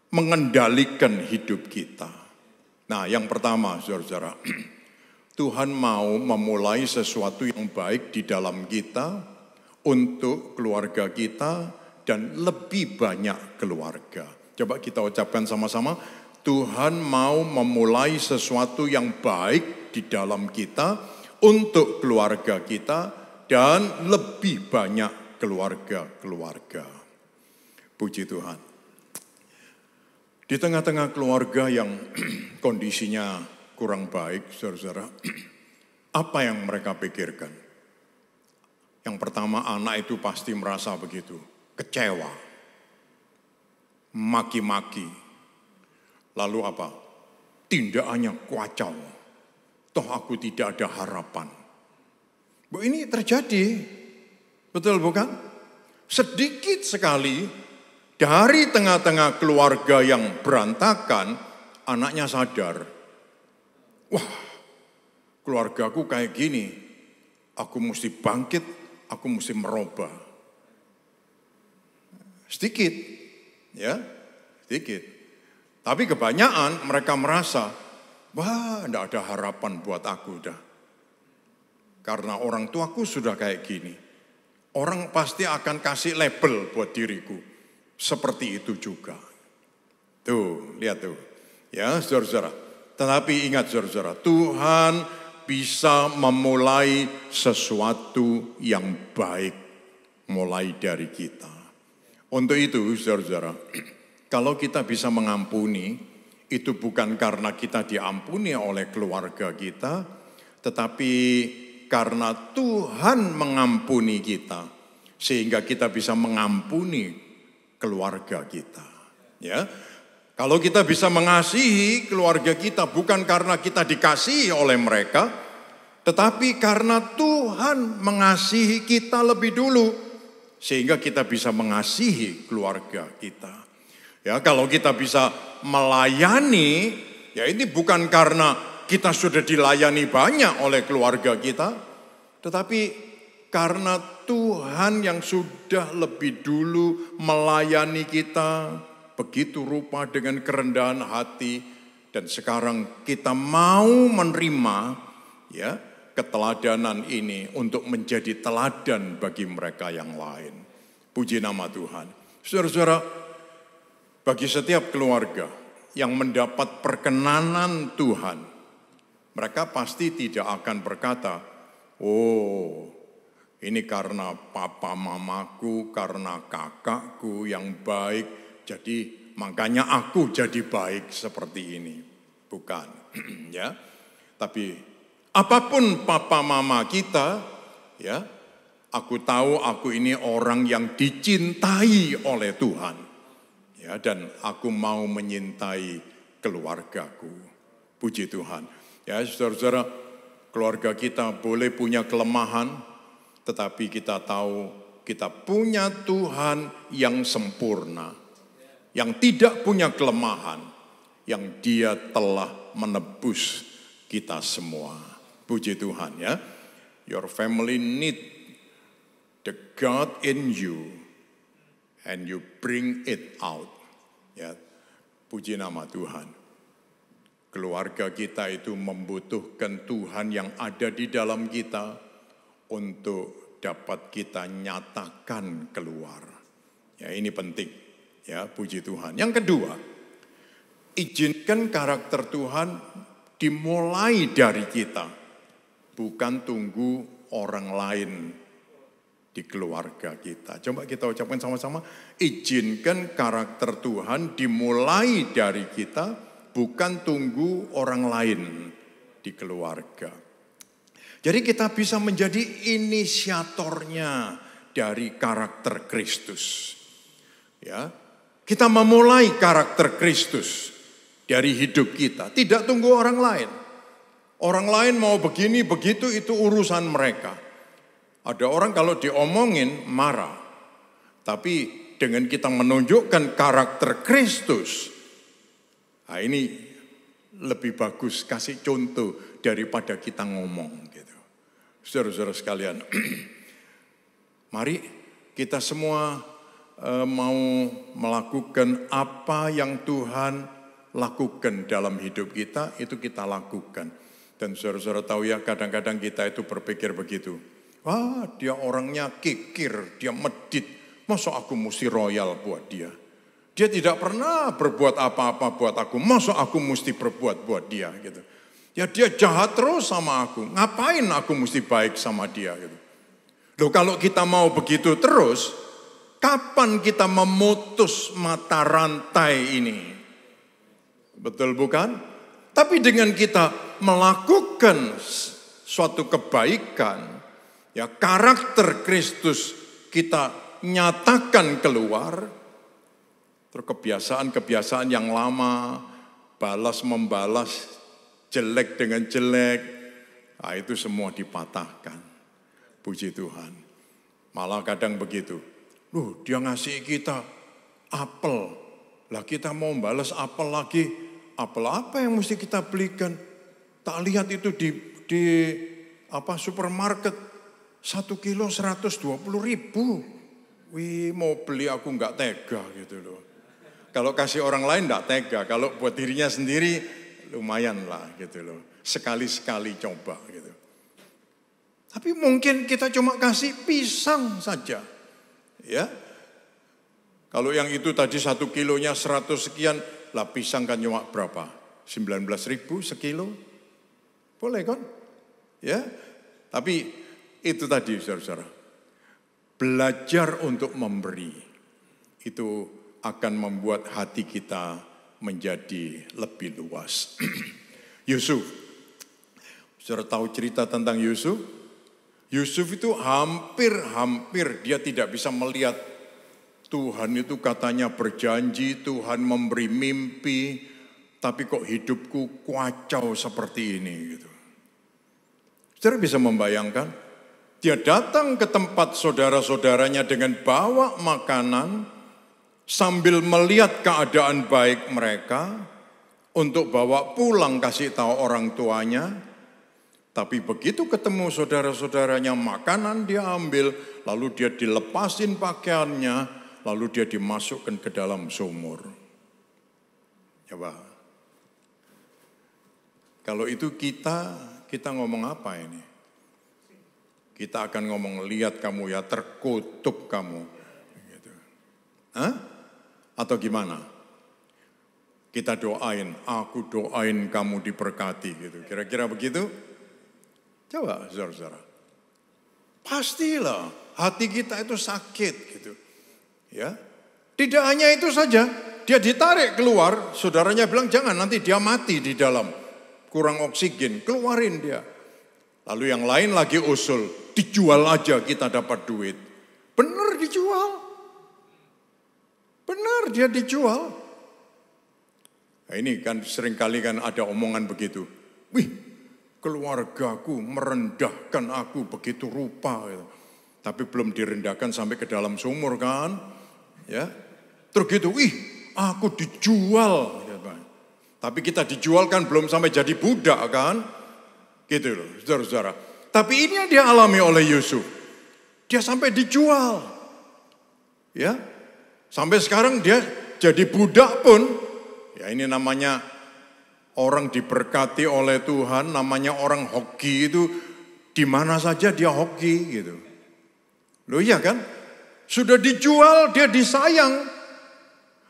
[SPEAKER 2] mengendalikan hidup kita. Nah, yang pertama, saudara-saudara, Tuhan mau memulai sesuatu yang baik di dalam kita, untuk keluarga kita, dan lebih banyak keluarga. Coba kita ucapkan sama-sama, Tuhan mau memulai sesuatu yang baik di dalam kita, untuk keluarga kita, dan lebih banyak keluarga-keluarga. Puji Tuhan. Di tengah-tengah keluarga yang kondisinya kurang baik, saudara-saudara, apa yang mereka pikirkan? Yang pertama, anak itu pasti merasa begitu, kecewa, maki-maki. Lalu apa? Tindakannya kacau. Toh aku tidak ada harapan. Bu, ini terjadi. Betul bukan? Sedikit sekali dari tengah-tengah keluarga yang berantakan, anaknya sadar. Wah, keluargaku kayak gini. Aku mesti bangkit, aku mesti merubah. Sedikit, ya, sedikit. Tapi kebanyakan mereka merasa, wah, enggak ada harapan buat aku dah. Karena orang tuaku sudah kayak gini. Orang pasti akan kasih label buat diriku. Seperti itu juga. Tuh, lihat tuh. Ya, saudara-saudara. Tetapi ingat saudara-saudara, Tuhan bisa memulai sesuatu yang baik mulai dari kita. Untuk itu, saudara-saudara, kalau kita bisa mengampuni, itu bukan karena kita diampuni oleh keluarga kita, tetapi karena Tuhan mengampuni kita, sehingga kita bisa mengampuni keluarga kita. Ya, kalau kita bisa mengasihi keluarga kita bukan karena kita dikasihi oleh mereka, tetapi karena Tuhan mengasihi kita lebih dulu, sehingga kita bisa mengasihi keluarga kita. Ya, kalau kita bisa melayani, ya ini bukan karena kita sudah dilayani banyak oleh keluarga kita, tetapi karena Tuhan yang sudah lebih dulu melayani kita begitu rupa dengan kerendahan hati, dan sekarang kita mau menerima ya keteladanan ini untuk menjadi teladan bagi mereka yang lain. Puji nama Tuhan. Saudara-saudara, bagi setiap keluarga yang mendapat perkenanan Tuhan, mereka pasti tidak akan berkata, oh ini karena papa mamaku, karena kakakku yang baik, jadi makanya aku jadi baik seperti ini. Bukan, ya. Tapi apapun papa mama kita, ya, aku tahu aku ini orang yang dicintai oleh Tuhan. Ya, dan aku mau menyintai keluargaku. Puji Tuhan. Ya, saudara-saudara, keluarga kita boleh punya kelemahan, tetapi kita tahu kita punya Tuhan yang sempurna, yang tidak punya kelemahan, yang Dia telah menebus kita semua. Puji Tuhan ya. Your family need the God in you and you bring it out. Ya, puji nama Tuhan. Keluarga kita itu membutuhkan Tuhan yang ada di dalam kita untuk dapat kita nyatakan keluar. Ya, ini penting. Ya, puji Tuhan. Yang kedua, izinkan karakter Tuhan dimulai dari kita, bukan tunggu orang lain di keluarga kita. Coba kita ucapkan sama-sama, izinkan karakter Tuhan dimulai dari kita, bukan tunggu orang lain di keluarga. Jadi kita bisa menjadi inisiatornya dari karakter Kristus. Ya, kita memulai karakter Kristus dari hidup kita, tidak tunggu orang lain. Orang lain mau begini, begitu, itu urusan mereka. Ada orang kalau diomongin marah. Tapi dengan kita menunjukkan karakter Kristus, nah ini lebih bagus kasih contoh daripada kita ngomong gitu. Saudara-saudara sekalian, mari kita semua mau melakukan apa yang Tuhan lakukan dalam hidup kita, itu kita lakukan. Dan saudara-saudara tahu ya, kadang-kadang kita itu berpikir begitu. Wah, dia orangnya kikir, dia medit. Masa aku mesti royal buat dia? Dia tidak pernah berbuat apa-apa buat aku. Masa aku mesti berbuat buat dia gitu. Ya dia jahat terus sama aku. Ngapain aku mesti baik sama dia gitu. Loh kalau kita mau begitu terus, kapan kita memutus mata rantai ini? Betul bukan? Tapi dengan kita melakukan suatu kebaikan, ya karakter Kristus kita nyatakan keluar, terus kebiasaan-kebiasaan yang lama, balas-membalas, jelek dengan jelek, nah itu semua dipatahkan. Puji Tuhan. Malah kadang begitu, loh dia ngasih kita apel, lah kita mau balas apel lagi, apel apa yang mesti kita belikan? Tak lihat itu di supermarket, 1 kilo 120.000. Wih, mau beli aku nggak tega gitu loh. Kalau kasih orang lain nggak tega, kalau buat dirinya sendiri lumayan lah gitu loh. Sekali-sekali coba gitu. Tapi mungkin kita cuma kasih pisang saja. Ya. Kalau yang itu tadi 1 kilonya 100 sekian, lah pisang kan cuma berapa? 19.000 sekilo. Boleh kan? Ya. Tapi itu tadi saudara-saudara. Belajar untuk memberi. Itu akan membuat hati kita menjadi lebih luas. Yusuf. Saudara tahu cerita tentang Yusuf? Yusuf itu hampir dia tidak bisa melihat Tuhan itu katanya berjanji, Tuhan memberi mimpi, tapi kok hidupku kacau seperti ini gitu. Saudara bisa membayangkan, dia datang ke tempat saudara-saudaranya dengan bawa makanan sambil melihat keadaan baik mereka untuk bawa pulang kasih tahu orang tuanya. Tapi begitu ketemu saudara-saudaranya makanan dia ambil, lalu dia dilepasin pakaiannya, lalu dia dimasukkan ke dalam sumur. Coba. Kalau itu kita ngomong apa ini? Kita akan ngomong, lihat kamu ya, terkutuk kamu. Gitu. Hah? Atau gimana? Kita doain, aku doain kamu diberkati gitu. Kira-kira begitu? Coba saudara-saudara. Pastilah hati kita itu sakit gitu. Ya. Tidak hanya itu saja, dia ditarik keluar, saudaranya bilang jangan nanti dia mati di dalam. Kurang oksigen, keluarin dia. Lalu yang lain lagi usul, dijual aja kita dapat duit. Benar dijual. Benar dia dijual. Nah ini kan seringkali kan ada omongan begitu. Wih, keluargaku merendahkan aku begitu rupa. Tapi belum direndahkan sampai ke dalam sumur kan. Ya, terus gitu, wih aku dijual. Tapi kita dijual kan belum sampai jadi budak kan. Gitu loh saudara-saudara. Tapi ini yang dia alami oleh Yusuf. Dia sampai dijual. Ya. Sampai sekarang dia jadi budak pun. Ya ini namanya orang diberkati oleh Tuhan, namanya orang hoki itu di mana saja dia hoki gitu. Loh iya kan? Sudah dijual, dia disayang.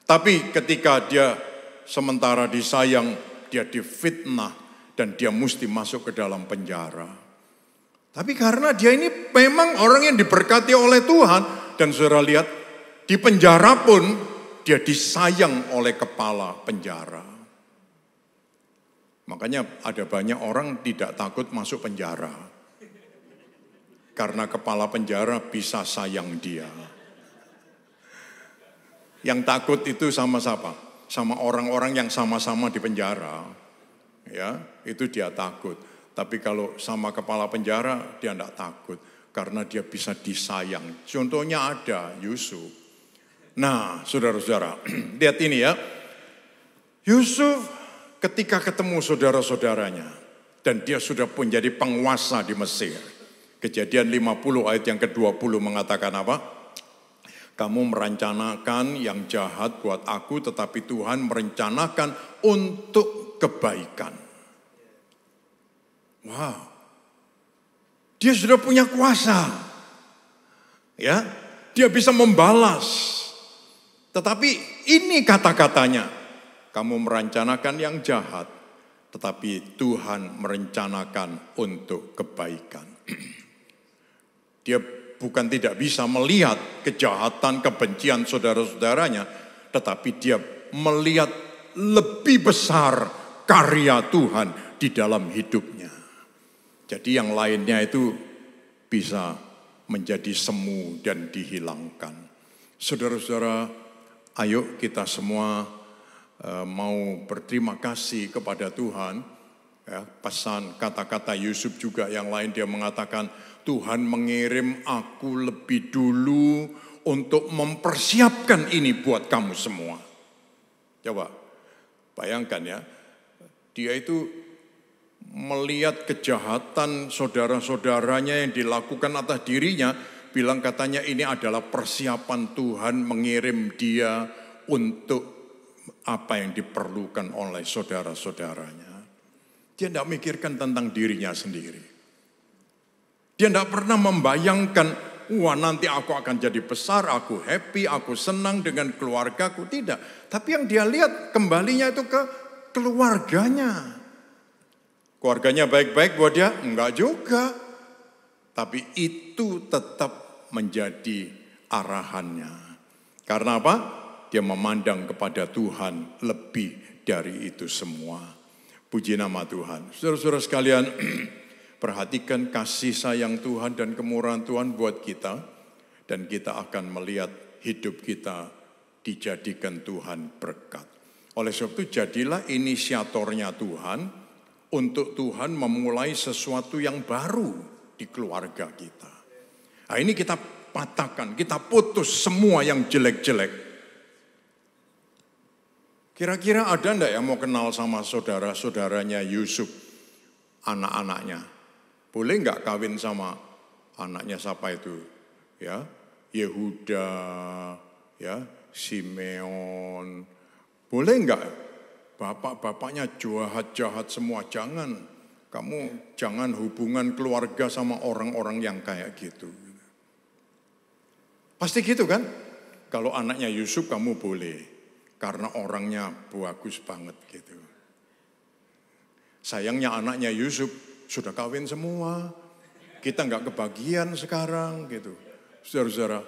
[SPEAKER 2] Tapi ketika dia sementara disayang, dia difitnah dan dia mesti masuk ke dalam penjara. Tapi karena dia ini memang orang yang diberkati oleh Tuhan. Dan saudara lihat, di penjara pun dia disayang oleh kepala penjara. Makanya ada banyak orang tidak takut masuk penjara. Karena kepala penjara bisa sayang dia. Yang takut itu sama siapa? Sama orang-orang yang sama-sama di penjara. Ya, itu dia takut. Tapi kalau sama kepala penjara, dia tidak takut. Karena dia bisa disayang. Contohnya ada Yusuf. Nah, saudara-saudara, lihat ini ya. Yusuf ketika ketemu saudara-saudaranya. Dan dia sudah menjadi penguasa di Mesir. Kejadian 50 ayat yang ke-20 mengatakan apa? Kamu merencanakan yang jahat buat aku, tetapi Tuhan merencanakan untuk kebaikan. Wow, dia sudah punya kuasa, ya, dia bisa membalas. Tetapi ini kata-katanya, kamu merencanakan yang jahat, tetapi Tuhan merencanakan untuk kebaikan. Dia bukan tidak bisa melihat kejahatan, kebencian saudara-saudaranya, tetapi dia melihat lebih besar karya Tuhan di dalam hidupnya. Jadi yang lainnya itu bisa menjadi semu dan dihilangkan. Saudara-saudara, ayo kita semua mau berterima kasih kepada Tuhan. Ya, pesan kata-kata Yusuf juga yang lain, dia mengatakan, Tuhan mengirim aku lebih dulu untuk mempersiapkan ini buat kamu semua. Coba bayangkan ya, dia itu melihat kejahatan saudara-saudaranya yang dilakukan atas dirinya, bilang katanya ini adalah persiapan Tuhan mengirim dia untuk apa yang diperlukan oleh saudara-saudaranya. Dia tidak memikirkan tentang dirinya sendiri. Dia tidak pernah membayangkan, wah nanti aku akan jadi besar, aku happy, aku senang dengan keluargaku. Tidak, tapi yang dia lihat kembalinya itu ke keluarganya. Keluarganya baik-baik buat dia? Enggak juga. Tapi itu tetap menjadi arahannya. Karena apa? Dia memandang kepada Tuhan lebih dari itu semua. Puji nama Tuhan. Saudara-saudara sekalian, perhatikan kasih sayang Tuhan dan kemurahan Tuhan buat kita. Dan kita akan melihat hidup kita dijadikan Tuhan berkat. Oleh sebab itu jadilah inisiatornya Tuhan. Untuk Tuhan memulai sesuatu yang baru di keluarga kita. Nah ini kita patahkan, kita putus semua yang jelek-jelek. Kira-kira ada enggak yang mau kenal sama saudara-saudaranya Yusuf, anak-anaknya? Boleh enggak kawin sama anaknya siapa itu? Ya, Yehuda, ya, Simeon. Boleh enggak? Bapak-bapaknya jahat-jahat semua, jangan. Kamu jangan hubungan keluarga sama orang-orang yang kayak gitu. Pasti gitu kan? Kalau anaknya Yusuf kamu boleh. Karena orangnya bagus banget gitu. Sayangnya anaknya Yusuf sudah kawin semua. Kita nggak kebagian sekarang gitu. Saudara-saudara.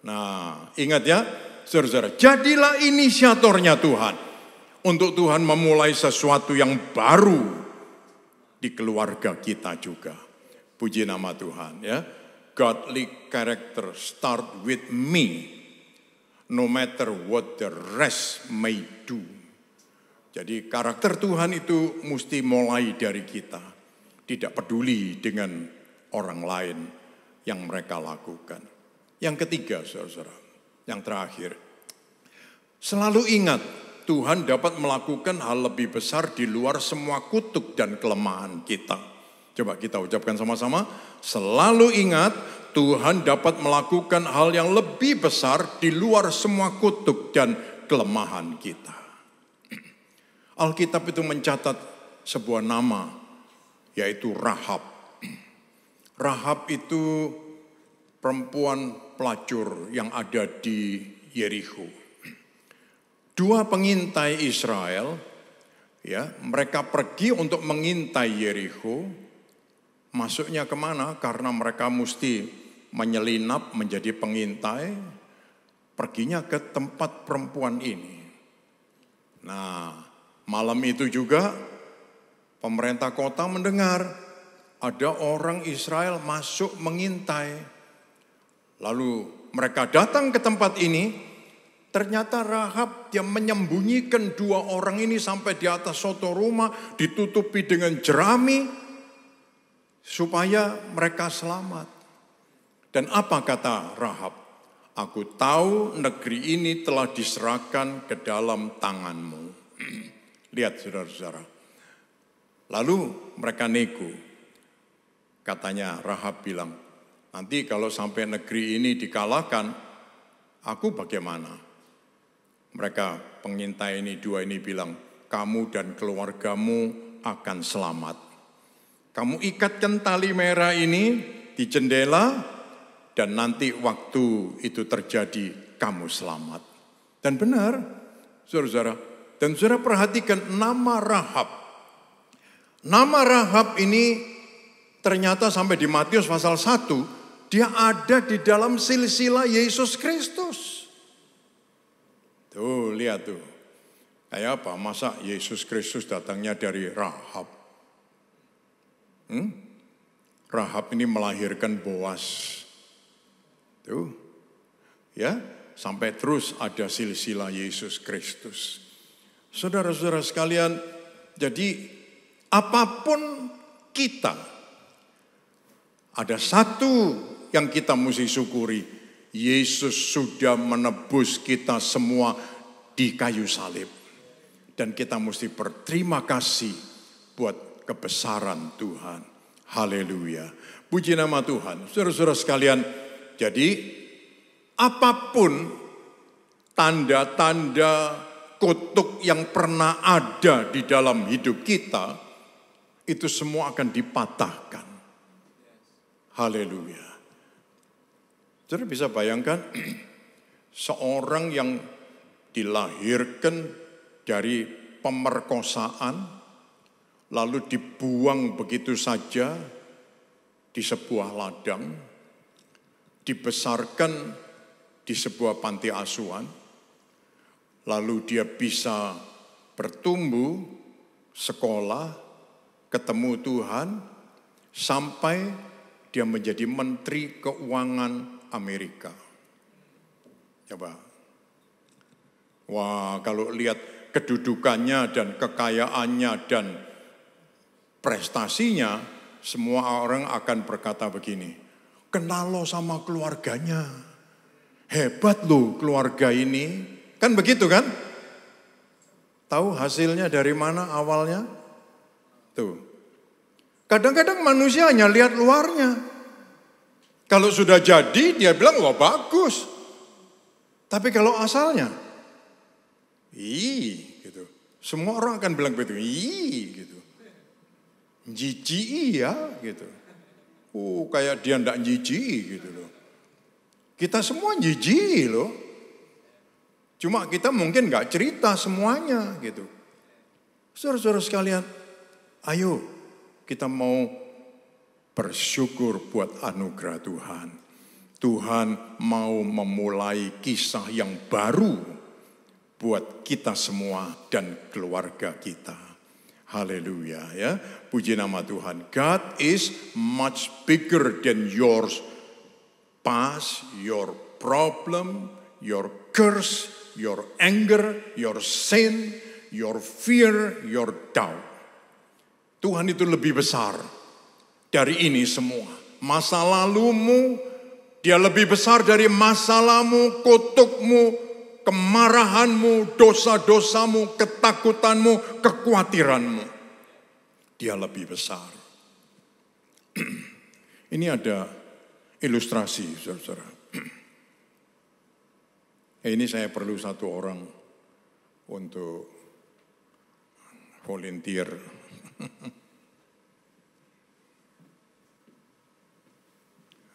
[SPEAKER 2] Nah ingat ya, saudara-saudara. Jadilah inisiatornya Tuhan. Untuk Tuhan memulai sesuatu yang baru di keluarga kita juga. Puji nama Tuhan ya. Godly character start with me. No matter what the rest may do. Jadi karakter Tuhan itu mesti mulai dari kita. Tidak peduli dengan orang lain yang mereka lakukan. Yang ketiga saudara-saudara. Yang terakhir. Selalu ingat. Tuhan dapat melakukan hal lebih besar di luar semua kutuk dan kelemahan kita. Coba kita ucapkan sama-sama, selalu ingat Tuhan dapat melakukan hal yang lebih besar di luar semua kutuk dan kelemahan kita. Alkitab itu mencatat sebuah nama, yaitu Rahab. Rahab itu perempuan pelacur yang ada di Yerikho. Dua pengintai Israel, ya, mereka pergi untuk mengintai Yerikho. Masuknya kemana? Karena mereka mesti menyelinap menjadi pengintai, perginya ke tempat perempuan ini. Nah, malam itu juga pemerintah kota mendengar ada orang Israel masuk mengintai. Lalu mereka datang ke tempat ini, ternyata Rahab dia menyembunyikan dua orang ini sampai di atas suatu rumah, ditutupi dengan jerami, supaya mereka selamat. Dan apa kata Rahab? Aku tahu negeri ini telah diserahkan ke dalam tanganmu. Lihat saudara-saudara. Lalu mereka nego. Katanya Rahab bilang, nanti kalau sampai negeri ini dikalahkan, aku bagaimana? Mereka pengintai ini dua ini bilang, kamu dan keluargamu akan selamat. Kamu ikatkan tali merah ini di jendela dan nanti waktu itu terjadi kamu selamat. Dan benar, saudara-saudara. Dan saudara perhatikan nama Rahab. Nama Rahab ini ternyata sampai di Matius pasal 1, dia ada di dalam silsilah Yesus Kristus. Tuh, lihat tuh. Kayak apa? Masa Yesus Kristus datangnya dari Rahab? Rahab ini melahirkan Boas. Tuh. Ya, sampai terus ada silsilah Yesus Kristus. Saudara-saudara sekalian, jadi apapun kita, ada satu yang kita mesti syukuri. Yesus sudah menebus kita semua di kayu salib. Dan kita mesti berterima kasih buat kebesaran Tuhan. Haleluya. Puji nama Tuhan. Saudara-saudara sekalian, jadi apapun tanda-tanda kutuk yang pernah ada di dalam hidup kita, itu semua akan dipatahkan. Haleluya. Saudara bisa bayangkan, seorang yang dilahirkan dari pemerkosaan, lalu dibuang begitu saja di sebuah ladang, dibesarkan di sebuah panti asuhan, lalu dia bisa bertumbuh, sekolah, ketemu Tuhan, sampai dia menjadi Menteri Keuangan Amerika. Coba. Wah, kalau lihat kedudukannya dan kekayaannya dan prestasinya, semua orang akan berkata begini, kenal lo sama keluarganya, hebat lo keluarga ini, kan begitu kan? Tahu hasilnya dari mana awalnya? Tuh, kadang-kadang manusia hanya lihat luarnya, kalau sudah jadi dia bilang wah bagus, tapi kalau asalnya, gitu, semua orang akan bilang begitu, gitu. Jijik ya gitu. Kayak dia ndak jijik gitu loh. Kita semua jijik loh. Cuma kita mungkin nggak cerita semuanya gitu. Saudara-saudara sekalian, ayo kita mau bersyukur buat anugerah Tuhan. Tuhan mau memulai kisah yang baru buat kita semua dan keluarga kita. Haleluya ya. Puji nama Tuhan. God is much bigger than your past, your problem, your curse, your anger, your sin, your fear, your doubt. Tuhan itu lebih besar dari ini semua. Masa lalumu, dia lebih besar dari masalahmu, kutukmu, kemarahanmu, dosa-dosamu, ketakutanmu, kekhawatiranmu. Dia lebih besar. Ini ada ilustrasi, saudara. Ini saya perlu satu orang untuk volunteer.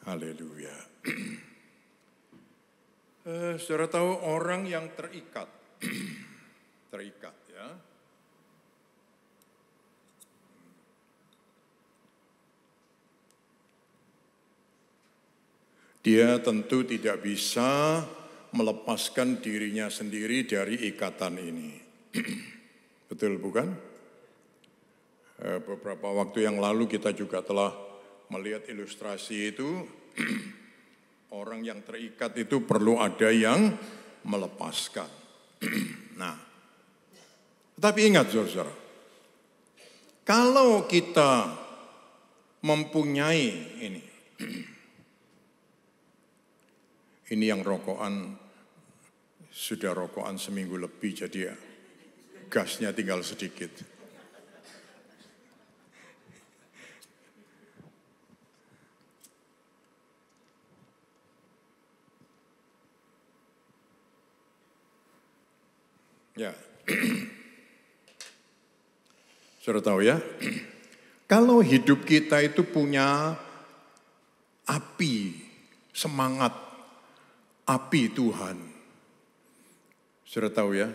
[SPEAKER 2] Haleluya. Saudara tahu orang yang terikat, terikat ya. Dia tentu tidak bisa melepaskan dirinya sendiri dari ikatan ini. Betul bukan? Beberapa waktu yang lalu kita juga telah melihat ilustrasi itu. Orang yang terikat itu perlu ada yang melepaskan. Nah, tapi ingat saudara, kalau kita mempunyai ini yang rokokan, sudah rokokan seminggu lebih jadi ya, gasnya tinggal sedikit. Ya, sudah tahu ya, kalau hidup kita itu punya api, semangat, api Tuhan. Sudah tahu ya,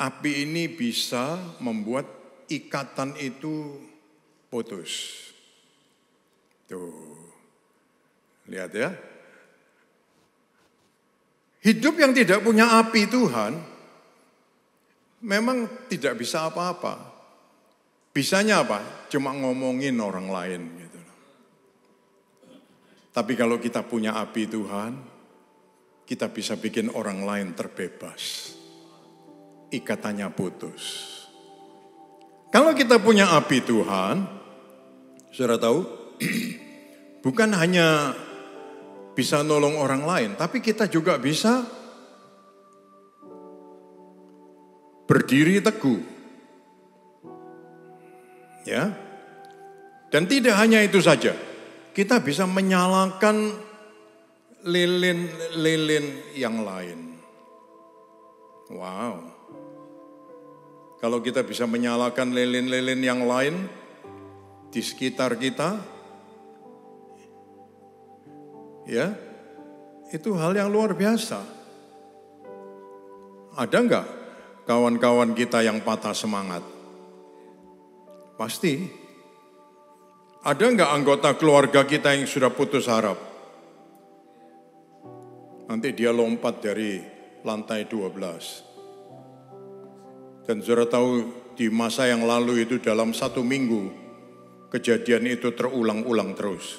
[SPEAKER 2] api ini bisa membuat ikatan itu putus. Tuh, lihat ya. Hidup yang tidak punya api Tuhan, memang tidak bisa apa-apa. Bisanya apa? Cuma ngomongin orang lain gitu. Tapi kalau kita punya api Tuhan, kita bisa bikin orang lain terbebas. Ikatannya putus. Kalau kita punya api Tuhan, saudara tahu, bukan hanya bisa nolong orang lain, tapi kita juga bisa berdiri teguh. Ya. Dan tidak hanya itu saja. Kita bisa menyalakan lilin-lilin yang lain. Wow. Kalau kita bisa menyalakan lilin-lilin yang lain di sekitar kita, ya, itu hal yang luar biasa. Ada enggak kawan-kawan kita yang patah semangat? Pasti. Ada enggak anggota keluarga kita yang sudah putus harap? Nanti dia lompat dari lantai 12. Dan saudara tahu di masa yang lalu itu dalam 1 minggu, kejadian itu terulang-ulang terus.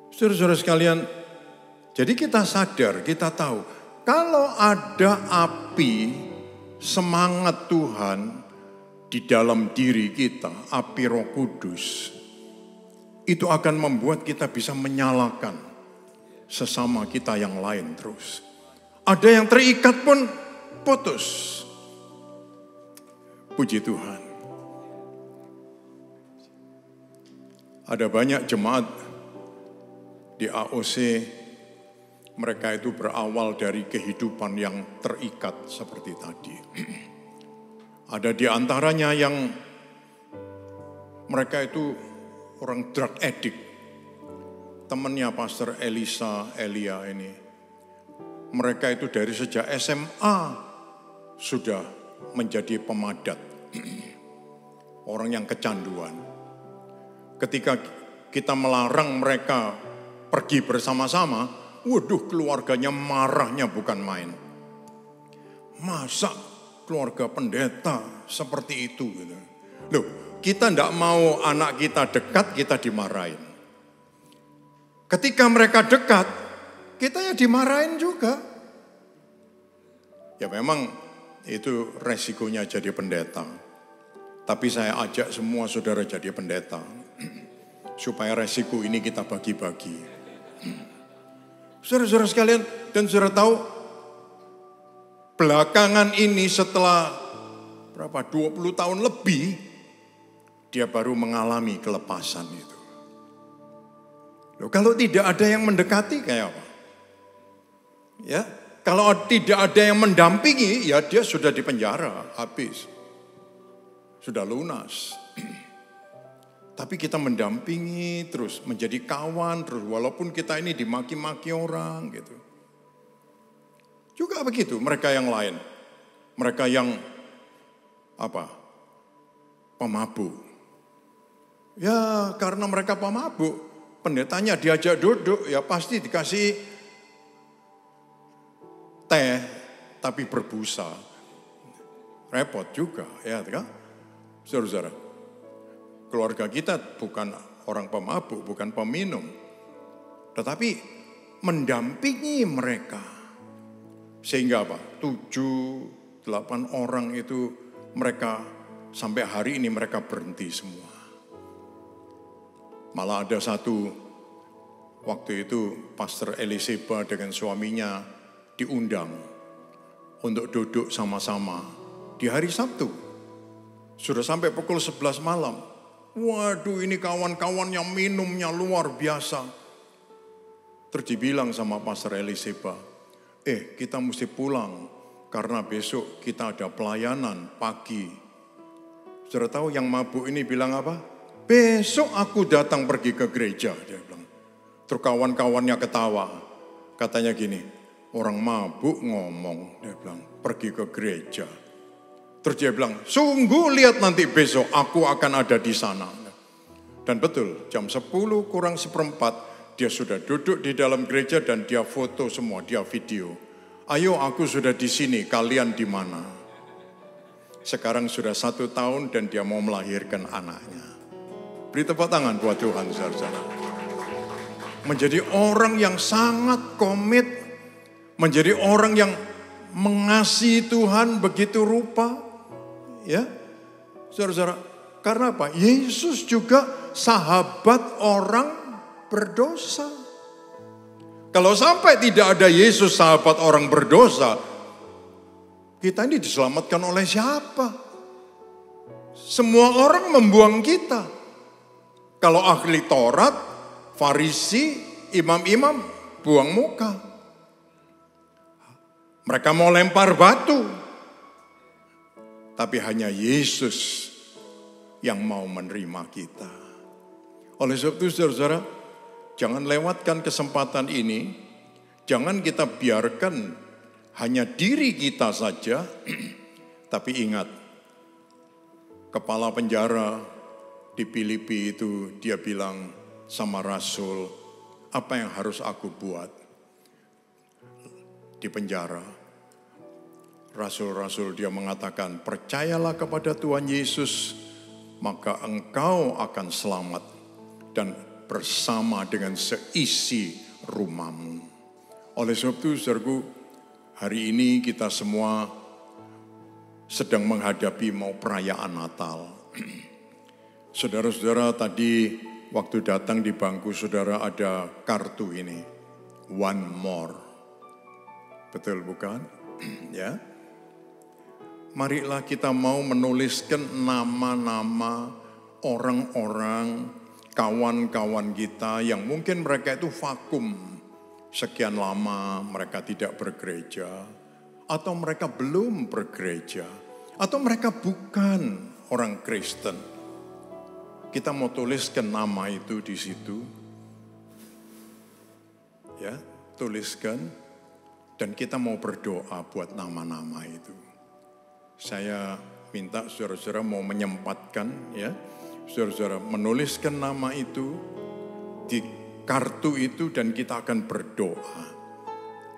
[SPEAKER 2] Saudara-saudara sekalian, jadi kita sadar, kita tahu, kalau ada api semangat Tuhan di dalam diri kita, api Roh Kudus, itu akan membuat kita bisa menyalakan sesama kita yang lain terus. Ada yang terikat pun putus. Puji Tuhan. Ada banyak jemaat di AOC, mereka itu berawal dari kehidupan yang terikat seperti tadi. Ada di antaranya yang mereka itu orang drug addict. Temannya Pastor Elia ini. Mereka itu dari sejak SMA sudah menjadi pemadat. Orang yang kecanduan. Ketika kita melarang mereka pergi bersama-sama, waduh keluarganya marahnya bukan main. Masa keluarga pendeta seperti itu? Gitu. Loh, kita tidak mau anak kita dekat, kita dimarahin. Ketika mereka dekat, kita ya dimarahin juga. Ya memang itu resikonya jadi pendeta. Tapi saya ajak semua saudara jadi pendeta. Supaya resiko ini kita bagi-bagi. Saudara-saudara sekalian, dan saudara tahu, belakangan ini setelah berapa 20 tahun lebih, dia baru mengalami kelepasan itu. Loh, kalau tidak ada yang mendekati kayak apa? Ya, kalau tidak ada yang mendampingi, ya dia sudah di penjara, habis. Sudah lunas. Tapi kita mendampingi terus, menjadi kawan terus, walaupun kita ini dimaki-maki orang gitu. Juga begitu mereka yang lain. Mereka yang pemabuk. Ya karena mereka pemabuk, pendetanya diajak duduk, ya pasti dikasih teh, tapi berbusa. Repot juga, ya kan? Saudara-saudara, keluarga kita bukan orang pemabuk, bukan peminum. Tetapi mendampingi mereka. Sehingga 7-8 orang itu mereka sampai hari ini mereka berhenti semua. Malah ada satu waktu itu Pastor Eliseba dengan suaminya diundang untuk duduk sama-sama di hari Sabtu. Sudah sampai pukul 11 malam. Waduh, ini kawan-kawan yang minumnya luar biasa. Terus dibilang sama Pastor Eliseba, kita mesti pulang karena besok kita ada pelayanan pagi. Sudah tahu yang mabuk ini bilang apa? Besok aku datang pergi ke gereja, dia bilang. Terus kawan-kawannya ketawa. Katanya gini, orang mabuk ngomong, dia bilang, pergi ke gereja. Terus dia bilang, sungguh lihat nanti besok aku akan ada di sana. Dan betul, jam 10 kurang seperempat, dia sudah duduk di dalam gereja dan dia foto semua, dia video. Ayo aku sudah di sini, kalian di mana? Sekarang sudah 1 tahun dan dia mau melahirkan anaknya. Beri tepuk tangan buat Tuhan, saudara-saudara. Menjadi orang yang sangat komit, menjadi orang yang mengasihi Tuhan begitu rupa. Ya, saudara-saudara, karena apa? Yesus juga sahabat orang berdosa. Kalau sampai tidak ada Yesus sahabat orang berdosa, kita ini diselamatkan oleh siapa? Semua orang membuang kita. Kalau ahli Taurat, Farisi, imam-imam buang muka. Mereka mau lempar batu. Tapi hanya Yesus yang mau menerima kita. Oleh sebab itu saudara-saudara, jangan lewatkan kesempatan ini. Jangan kita biarkan hanya diri kita saja. Tapi ingat, kepala penjara di Filipi itu dia bilang sama Rasul, apa yang harus aku buat di penjara? Rasul-rasul dia mengatakan, percayalah kepada Tuhan Yesus, maka engkau akan selamat dan bersama dengan seisi rumahmu. Oleh sebab itu, saudaraku, hari ini kita semua sedang menghadapi mau perayaan Natal. Saudara-saudara, tadi waktu datang di bangku saudara ada kartu ini, one more. Betul bukan? Ya. Marilah kita mau menuliskan nama-nama orang-orang, kawan-kawan kita yang mungkin mereka itu vakum. Sekian lama mereka tidak bergereja, atau mereka belum bergereja, atau mereka bukan orang Kristen. Kita mau tuliskan nama itu di situ. Ya, tuliskan. Dan kita mau berdoa buat nama-nama itu. Saya minta saudara-saudara mau menyempatkan, ya, saudara-saudara menuliskan nama itu di kartu itu dan kita akan berdoa.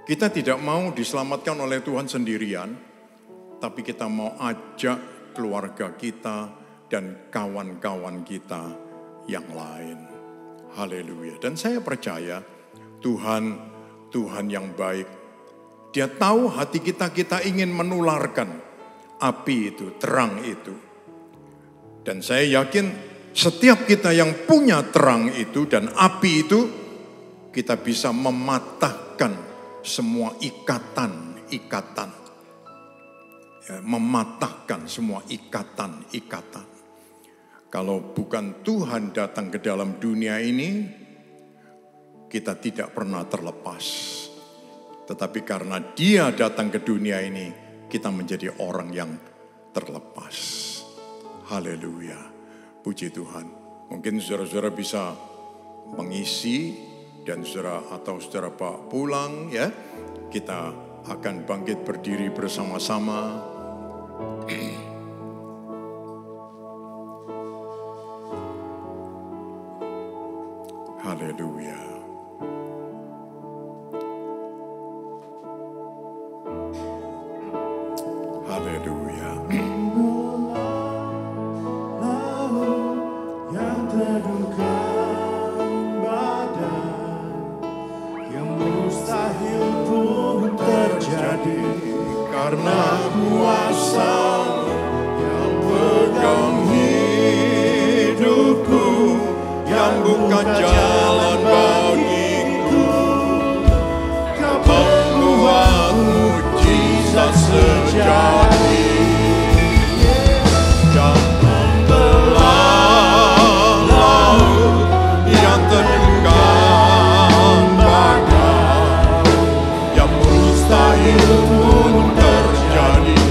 [SPEAKER 2] Kita tidak mau diselamatkan oleh Tuhan sendirian, tapi kita mau ajak keluarga kita dan kawan-kawan kita yang lain. Haleluya. Dan saya percaya Tuhan yang baik. Dia tahu hati kita ingin menularkan api itu, terang itu. Dan saya yakin setiap kita yang punya terang itu dan api itu, kita bisa mematahkan semua ikatan. Ya, mematahkan semua ikatan. Kalau bukan Tuhan datang ke dalam dunia ini, kita tidak pernah terlepas. Tetapi karena Dia datang ke dunia ini, kita menjadi orang yang terlepas. Haleluya. Puji Tuhan. Mungkin saudara-saudara bisa mengisi dan saudara atau saudara Pak pulang ya. Kita akan bangkit berdiri bersama-sama. Haleluya. Haleluya.
[SPEAKER 1] Yang teduhkan badan, yang mustahil pun terjadi karena kuasa yang pegang hidupku, yang buka jalan bagiku. Kau membuat mujizat sejati dan membelah laut yang teduhkan badan, yang mustahil pun terjadi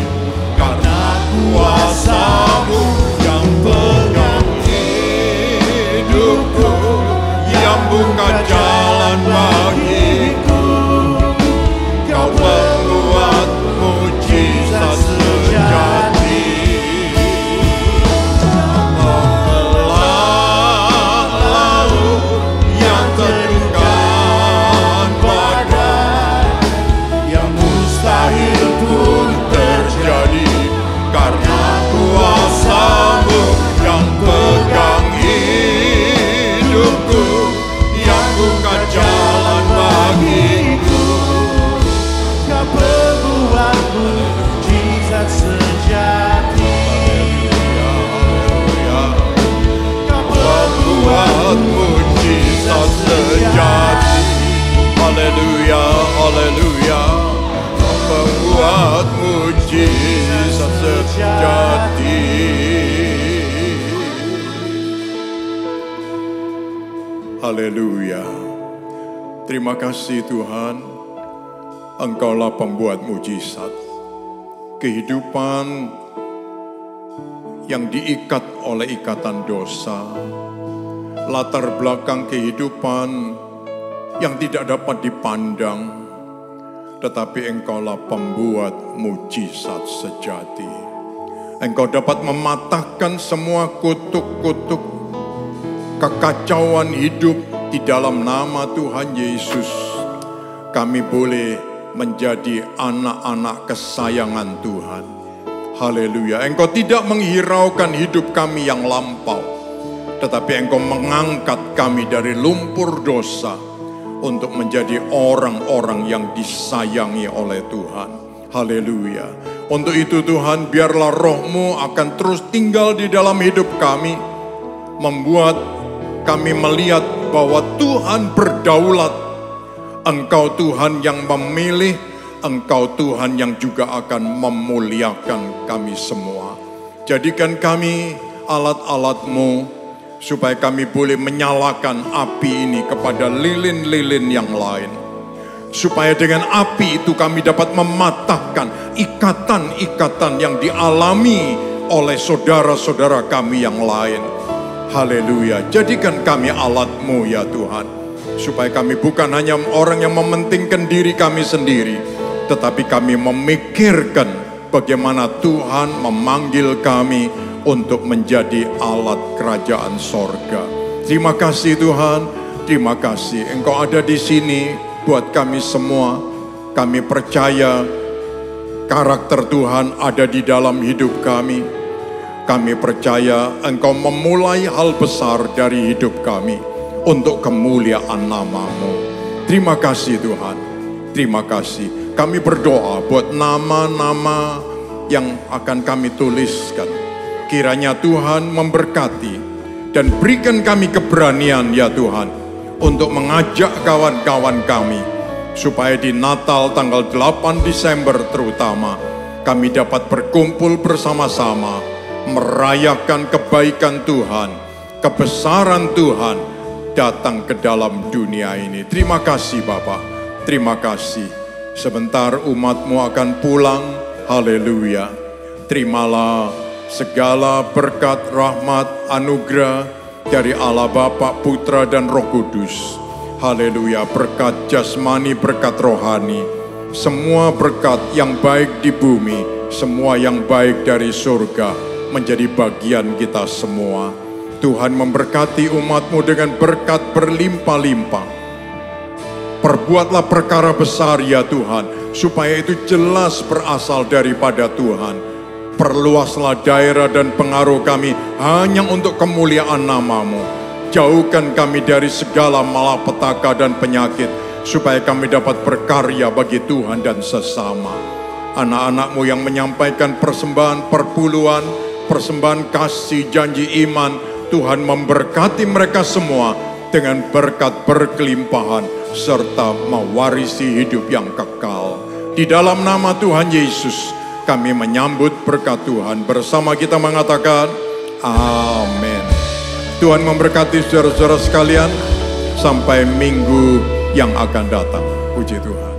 [SPEAKER 1] karena kuasa-Mu yang pegang hidupku, yang buka jalan bagiku. Kau membuat mujizat sejati, membelah laut yang teduhkan badan, yang mustahil pun terjadi karena kuasa-Mu yang pegang hidupku, yang buka jalan bagiku. Kau membuat mujizat sejati, Kau membuat mujizat sejati. Haleluya, haleluya. Kau membuat mujizat sejati. Haleluya. Terima kasih Tuhan. Engkaulah pembuat mujizat. Kehidupan yang diikat oleh ikatan dosa. Latar belakang kehidupan yang tidak dapat dipandang. Tetapi Engkaulah pembuat mujizat sejati. Engkau dapat mematahkan semua kutuk-kutuk kekacauan hidup di dalam nama Tuhan Yesus. Kami boleh menjadi anak-anak kesayangan Tuhan. Haleluya. Engkau tidak menghiraukan hidup kami yang lampau, tetapi Engkau mengangkat kami dari lumpur dosa untuk menjadi orang-orang yang disayangi oleh Tuhan. Haleluya. Untuk itu Tuhan, biarlah Roh-Mu akan terus tinggal di dalam hidup kami, membuat kami melihat bahwa Tuhan berdaulat. Engkau Tuhan yang memilih, Engkau Tuhan yang juga akan memuliakan kami semua. Jadikan kami alat-alat-Mu, supaya kami boleh menyalakan api ini kepada lilin-lilin yang lain. Supaya dengan api itu kami dapat mematahkan ikatan-ikatan yang dialami oleh saudara-saudara kami yang lain. Haleluya. Jadikan kami alat-Mu ya Tuhan. Supaya kami bukan hanya orang yang mementingkan diri kami sendiri, tetapi kami memikirkan bagaimana Tuhan memanggil kami untuk menjadi alat kerajaan sorga. Terima kasih Tuhan, terima kasih Engkau ada di sini buat kami semua. Kami percaya karakter Tuhan ada di dalam hidup kami. Kami percaya Engkau memulai hal besar dari hidup kami untuk kemuliaan nama-Mu. Terima kasih Tuhan, terima kasih. Kami berdoa buat nama-nama yang akan kami tuliskan. Kiranya Tuhan memberkati dan berikan kami keberanian ya Tuhan, untuk mengajak kawan-kawan kami, supaya di Natal tanggal 8 Desember terutama, kami dapat berkumpul bersama-sama
[SPEAKER 2] merayakan kebaikan Tuhan, kebesaran Tuhan datang ke dalam dunia ini. Terima kasih Bapa, terima kasih. Sebentar umat-Mu akan pulang, haleluya. Terimalah segala berkat, rahmat, anugerah dari Allah Bapa, Putra dan Roh Kudus. Haleluya, berkat jasmani, berkat rohani. Semua berkat yang baik di bumi, semua yang baik dari surga menjadi bagian kita semua. Tuhan memberkati umat-Mu dengan berkat berlimpah-limpah. Perbuatlah perkara besar ya Tuhan, supaya itu jelas berasal daripada Tuhan. Perluaslah daerah dan pengaruh kami hanya untuk kemuliaan nama-Mu. Jauhkan kami dari segala malapetaka dan penyakit, supaya kami dapat berkarya bagi Tuhan dan sesama. Anak-anak-Mu yang menyampaikan persembahan perpuluhan, persembahan kasih, janji iman, Tuhan memberkati mereka semua dengan berkat berkelimpahan, serta mewarisi hidup yang kekal. Di dalam nama Tuhan Yesus, kami menyambut berkat Tuhan. Bersama kita mengatakan, amin. Tuhan memberkati saudara-saudara sekalian, sampai minggu yang akan datang. Puji Tuhan.